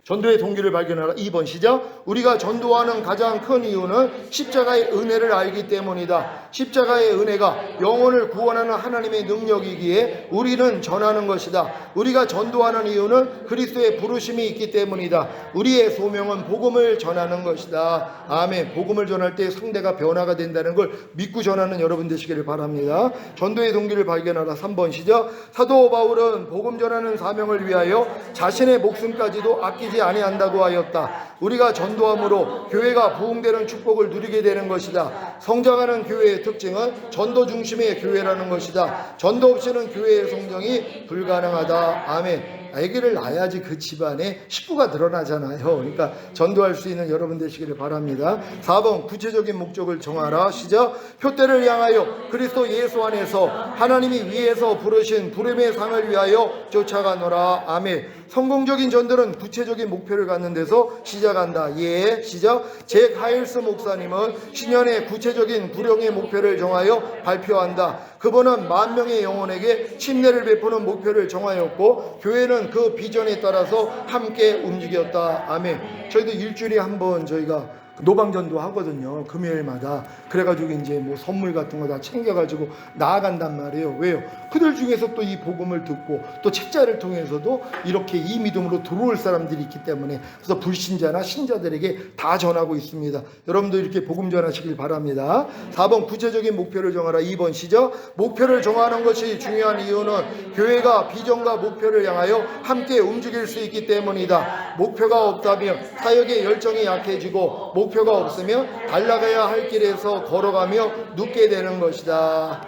전도의 동기를 발견하라. 2번 시작. 우리가 전도하는 가장 큰 이유는 십자가의 은혜를 알기 때문이다. 십자가의 은혜가 영혼을 구원하는 하나님의 능력이기에 우리는 전하는 것이다. 우리가 전도하는 이유는 그리스도의 부르심이 있기 때문이다. 우리의 소명은 복음을 전하는 것이다. 아멘. 복음을 전할 때 상대가 변화가 된다는 걸 믿고 전하는 여러분 되시기를 바랍니다. 전도의 동기를 발견하라. 3번 시작. 사도 바울은 복음 전하는 사명을 위하여 자신의 목숨까지도 아끼지 섬기지 아니한다고 하였다. 우리가 전도함으로 교회가 부흥되는 축복을 누리게 되는 것이다. 성장하는 교회의 특징은 전도 중심의 교회라는 것이다. 전도 없이는 교회의 성장이 불가능하다. 아멘. 아기를 낳아야지 그 집안에 식구가 늘어나잖아요. 그러니까 전도할 수 있는 여러분 되시기를 바랍니다. 4번 구체적인 목적을 정하라. 시작. 표대를 향하여 그리스도 예수 안에서 하나님이 위에서 부르신 부름의 상을 위하여 쫓아가노라. 아멘. 성공적인 전도는 구체적인 목표를 갖는 데서 시작한다. 예. 시작. 잭 하일스 목사님은 신년의 구체적인 구령의 목표를 정하여 발표한다. 그분은 10,000명의 영혼에게 침례를 베푸는 목표를 정하였고 교회는 그 비전에 따라서 함께 움직였다. 아멘. 저희도 일주일에 한 번 저희가 노방전도 하거든요. 금요일마다. 그래가지고 이제 뭐 선물 같은 거 다 챙겨가지고 나아간단 말이에요. 왜요? 그들 중에서 또 이 복음을 듣고 또 책자를 통해서도 이렇게 이 믿음으로 들어올 사람들이 있기 때문에 그래서 불신자나 신자들에게 다 전하고 있습니다. 여러분도 이렇게 복음 전하시길 바랍니다. 4번 구체적인 목표를 정하라. 2번 시작. 목표를 정하는 것이 중요한 이유는 교회가 비전과 목표를 향하여 함께 움직일 수 있기 때문이다. 목표가 없다면 사역의 열정이 약해지고 목표가 없으면 달려가야 할 길에서 걸어가며 눕게 되는 것이다.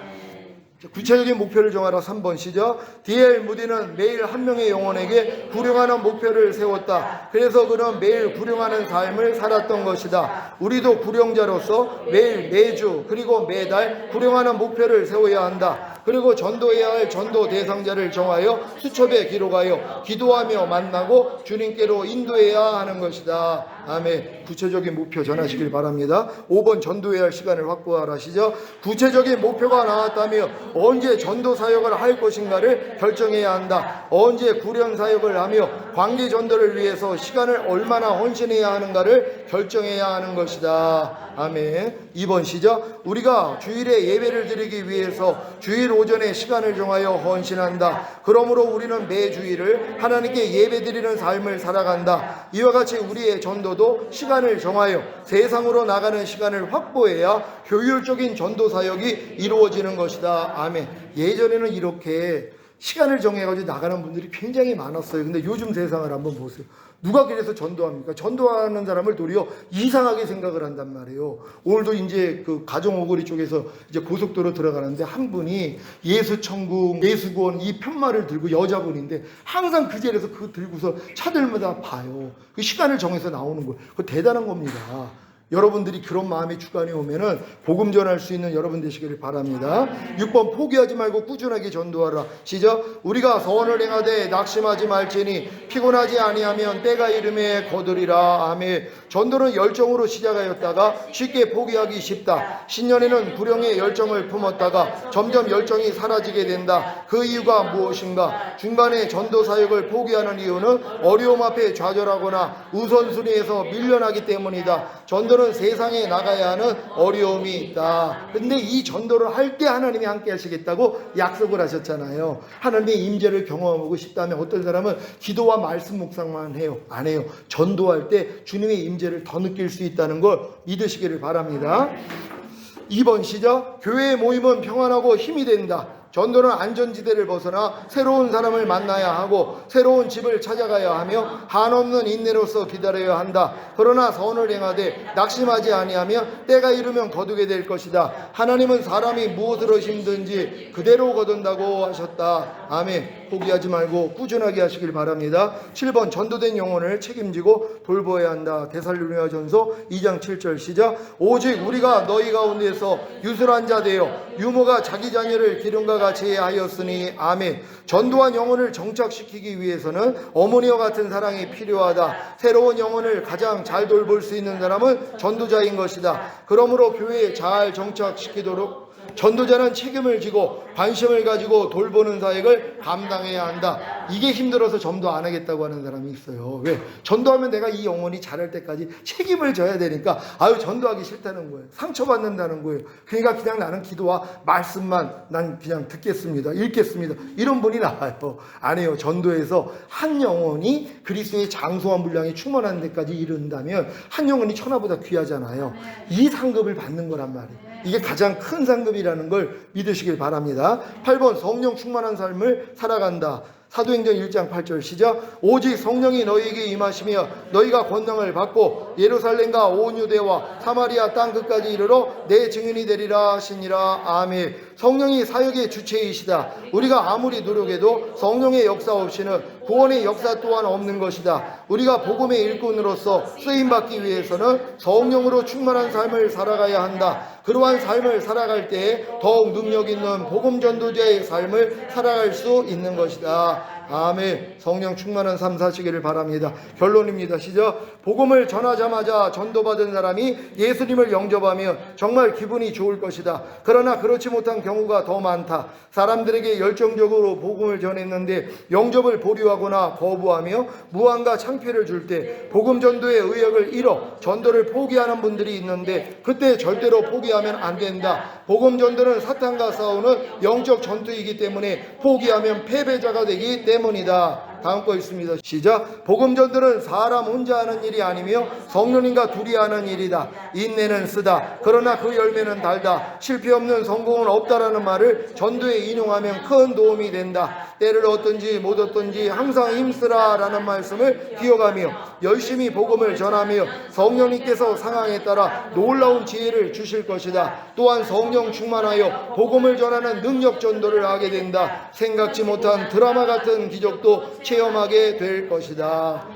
구체적인 목표를 정하라. 3번 시작. D.L. 무디는 매일 한 명의 영혼에게 구령하는 목표를 세웠다. 그래서 그는 매일 구령하는 삶을 살았던 것이다. 우리도 구령자로서 매일 매주 그리고 매달 구령하는 목표를 세워야 한다. 그리고 전도해야 할 전도 대상자를 정하여 수첩에 기록하여 기도하며 만나고 주님께로 인도해야 하는 것이다. 아멘. 구체적인 목표 전하시길 바랍니다. 5번 전도해야 할 시간을 확보하라. 시작. 구체적인 목표가 나왔다며 언제 전도 사역을 할 것인가를 결정해야 한다. 언제 구령 사역을 하며 관계 전도를 위해서 시간을 얼마나 헌신해야 하는가를 결정해야 하는 것이다. 아멘. 2번 시작. 우리가 주일에 예배를 드리기 위해서 주일 오전에 시간을 정하여 헌신한다. 그러므로 우리는 매주일을 하나님께 예배 드리는 삶을 살아간다. 이와 같이 우리의 전도도 시간을 정하여 세상으로 나가는 시간을 확보해야 효율적인 전도 사역이 이루어지는 것이다. 아멘. 예전에는 이렇게 시간을 정해가지고 나가는 분들이 굉장히 많았어요. 근데 요즘 세상을 한번 보세요. 누가 그래서 전도합니까? 전도하는 사람을 도리어 이상하게 생각을 한단 말이에요. 오늘도 이제 그 가정 오거리 쪽에서 이제 고속도로 들어가는데 한 분이 예수천국, 예수구원 이 편말을 들고 여자분인데 항상 그 자리에서 그거 들고서 차들마다 봐요. 그 시간을 정해서 나오는 거예요. 그거 대단한 겁니다. 여러분들이 그런 마음의 주관이 오면은 복음 전할 수 있는 여러분 되시기를 바랍니다. 6번 포기하지 말고 꾸준하게 전도하라. 시작. 우리가 선을 행하되 낙심하지 말지니 피곤하지 아니하면 때가 이름에 거두리라. 아멘. 전도는 열정으로 시작하였다가 쉽게 포기하기 쉽다. 신년에는 구령의 열정을 품었다가 점점 열정이 사라지게 된다. 그 이유가 무엇인가? 중간에 전도 사역을 포기하는 이유는 어려움 앞에 좌절하거나 우선순위에서 밀려나기 때문이다. 전도는 세상에 나가야 하는 어려움이 있다. 근데 이 전도를 할 때 하나님이 함께 하시겠다고 약속을 하셨잖아요. 하나님의 임재를 경험하고 싶다면 어떤 사람은 기도와 말씀 묵상만 해요. 안 해요. 전도할 때 주님의 임재를 더 느낄 수 있다는 걸 믿으시기를 바랍니다. 2번 시작. 교회의 모임은 평안하고 힘이 된다. 전도는 안전지대를 벗어나 새로운 사람을 만나야 하고 새로운 집을 찾아가야 하며 한없는 인내로서 기다려야 한다. 그러나 선을 행하되 낙심하지 아니하며 때가 이르면 거두게 될 것이다. 하나님은 사람이 무엇으로 힘든지 그대로 거둔다고 하셨다. 아멘. 포기하지 말고 꾸준하게 하시길 바랍니다. 7번 전도된 영혼을 책임지고 돌보아야 한다. 데살로니가전서 2장 7절 시작. 오직 우리가 너희 가운데서 유술한 자 되어 유모가 자기 자녀를 기름과 같이 하였으니. 아멘. 전도한 영혼을 정착시키기 위해서는 어머니와 같은 사랑이 필요하다. 새로운 영혼을 가장 잘 돌볼 수 있는 사람은 전도자인 것이다. 그러므로 교회에 잘 정착시키도록 전도자는 책임을 지고 관심을 가지고 돌보는 사역을 감당해야 한다. 이게 힘들어서 전도 안 하겠다고 하는 사람이 있어요. 왜? 전도하면 내가 이 영혼이 자랄 때까지 책임을 져야 되니까 전도하기 싫다는 거예요. 상처받는다는 거예요. 그러니까 그냥 나는 기도와 말씀만 난 그냥 듣겠습니다. 읽겠습니다. 이런 분이 나와요. 아니에요. 전도에서 한 영혼이 그리스도의 장소와 분량이 충만한 데까지 이른다면 한 영혼이 천하보다 귀하잖아요. 이 상급을 받는 거란 말이에요. 이게 가장 큰 상급이라는 걸 믿으시길 바랍니다. 8번 성령 충만한 삶을 살아간다. 사도행전 1장 8절 시작. 오직 성령이 너희에게 임하시며 너희가 권능을 받고 예루살렘과 온 유대와 사마리아 땅 끝까지 이르러 내 증인이 되리라 하시니라. 아멘. 성령이 사역의 주체이시다. 우리가 아무리 노력해도 성령의 역사 없이는 구원의 역사 또한 없는 것이다. 우리가 복음의 일꾼으로서 쓰임받기 위해서는 성령으로 충만한 삶을 살아가야 한다. 그러한 삶을 살아갈 때에 더욱 능력 있는 복음 전도자의 삶을 살아갈 수 있는 것이다. 아멘. 성령 충만한 삶 사시기를 바랍니다. 결론입니다. 시작. 복음을 전하자마자 전도받은 사람이 예수님을 영접하면 정말 기분이 좋을 것이다. 그러나 그렇지 못한 경우가 더 많다. 사람들에게 열정적으로 복음을 전했는데 영접을 보류하거나 거부하며 무한과 창피를 줄 때 복음 전도의 의욕을 잃어 전도를 포기하는 분들이 있는데 그때 절대로 포기하면 안 된다. 복음 전도는 사탄과 싸우는 영적 전투이기 때문에 포기하면 패배자가 되기 때문이다. 다음 거 있습니다. 시작. 복음 전도는 사람 혼자 하는 일이 아니며 성령님과 둘이 하는 일이다. 인내는 쓰다. 그러나 그 열매는 달다. 실패 없는 성공은 없다라는 말을 전도에 인용하면 큰 도움이 된다. 때를 얻든지 못 얻든지 항상 힘쓰라 라는 말씀을 기억하며 열심히 복음을 전하며 성령님께서 상황에 따라 놀라운 지혜를 주실 것이다. 또한 성령 충만하여 복음을 전하는 능력 전도를 하게 된다. 생각지 못한 드라마 같은 기적도 체험하게 될 것이다.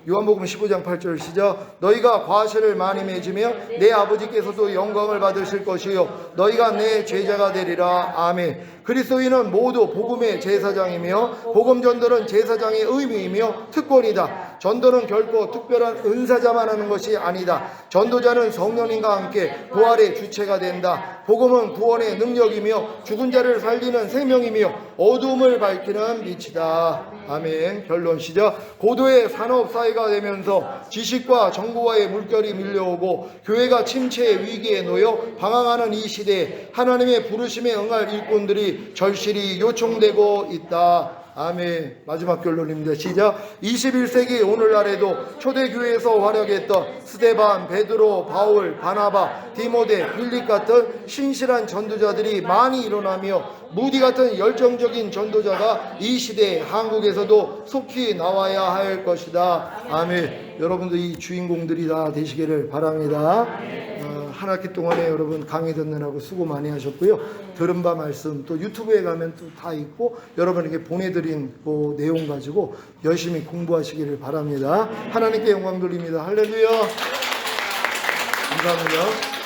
요한복음 15장 8절 시작. 너희가 과실을 많이 맺으며 내 아버지께서도 영광을 받으실 것이요 너희가 내 제자가 되리라. 아멘. 그리스도인은 모두 복음의 제사장이며 복음 전도는 제사장의 의무이며 특권이다. 전도는 결코 특별한 은사자만 하는 것이 아니다. 전도자는 성령님과 함께 부활의 주체가 된다. 복음은 구원의 능력이며 죽은 자를 살리는 생명이며 어둠을 밝히는 빛이다. 아멘. 결론 시작. 고도의 산업사회가 되면서 지식과 정보와의 물결이 밀려오고 교회가 침체의 위기에 놓여 방황하는 이 시대에 하나님의 부르심에 응할 일꾼들이 절실히 요청되고 있다. 아멘. 마지막 결론입니다. 시작. 21세기 오늘날에도 초대교회에서 활약했던 스데반, 베드로, 바울, 바나바, 디모데, 빌립 같은 신실한 전도자들이 많이 일어나며 무디 같은 열정적인 전도자가 이 시대에 한국에서도 속히 나와야 할 것이다. 아멘. 여러분들 이 주인공들이 다 되시기를 바랍니다. 한 학기 동안에 여러분 강의 듣느라고 수고 많이 하셨고요. 들은 바 말씀 또 유튜브에 가면 또 다 있고 여러분에게 보내드린 그 내용 가지고 열심히 공부하시기를 바랍니다. 하나님께 영광 돌립니다. 할렐루야. 감사합니다.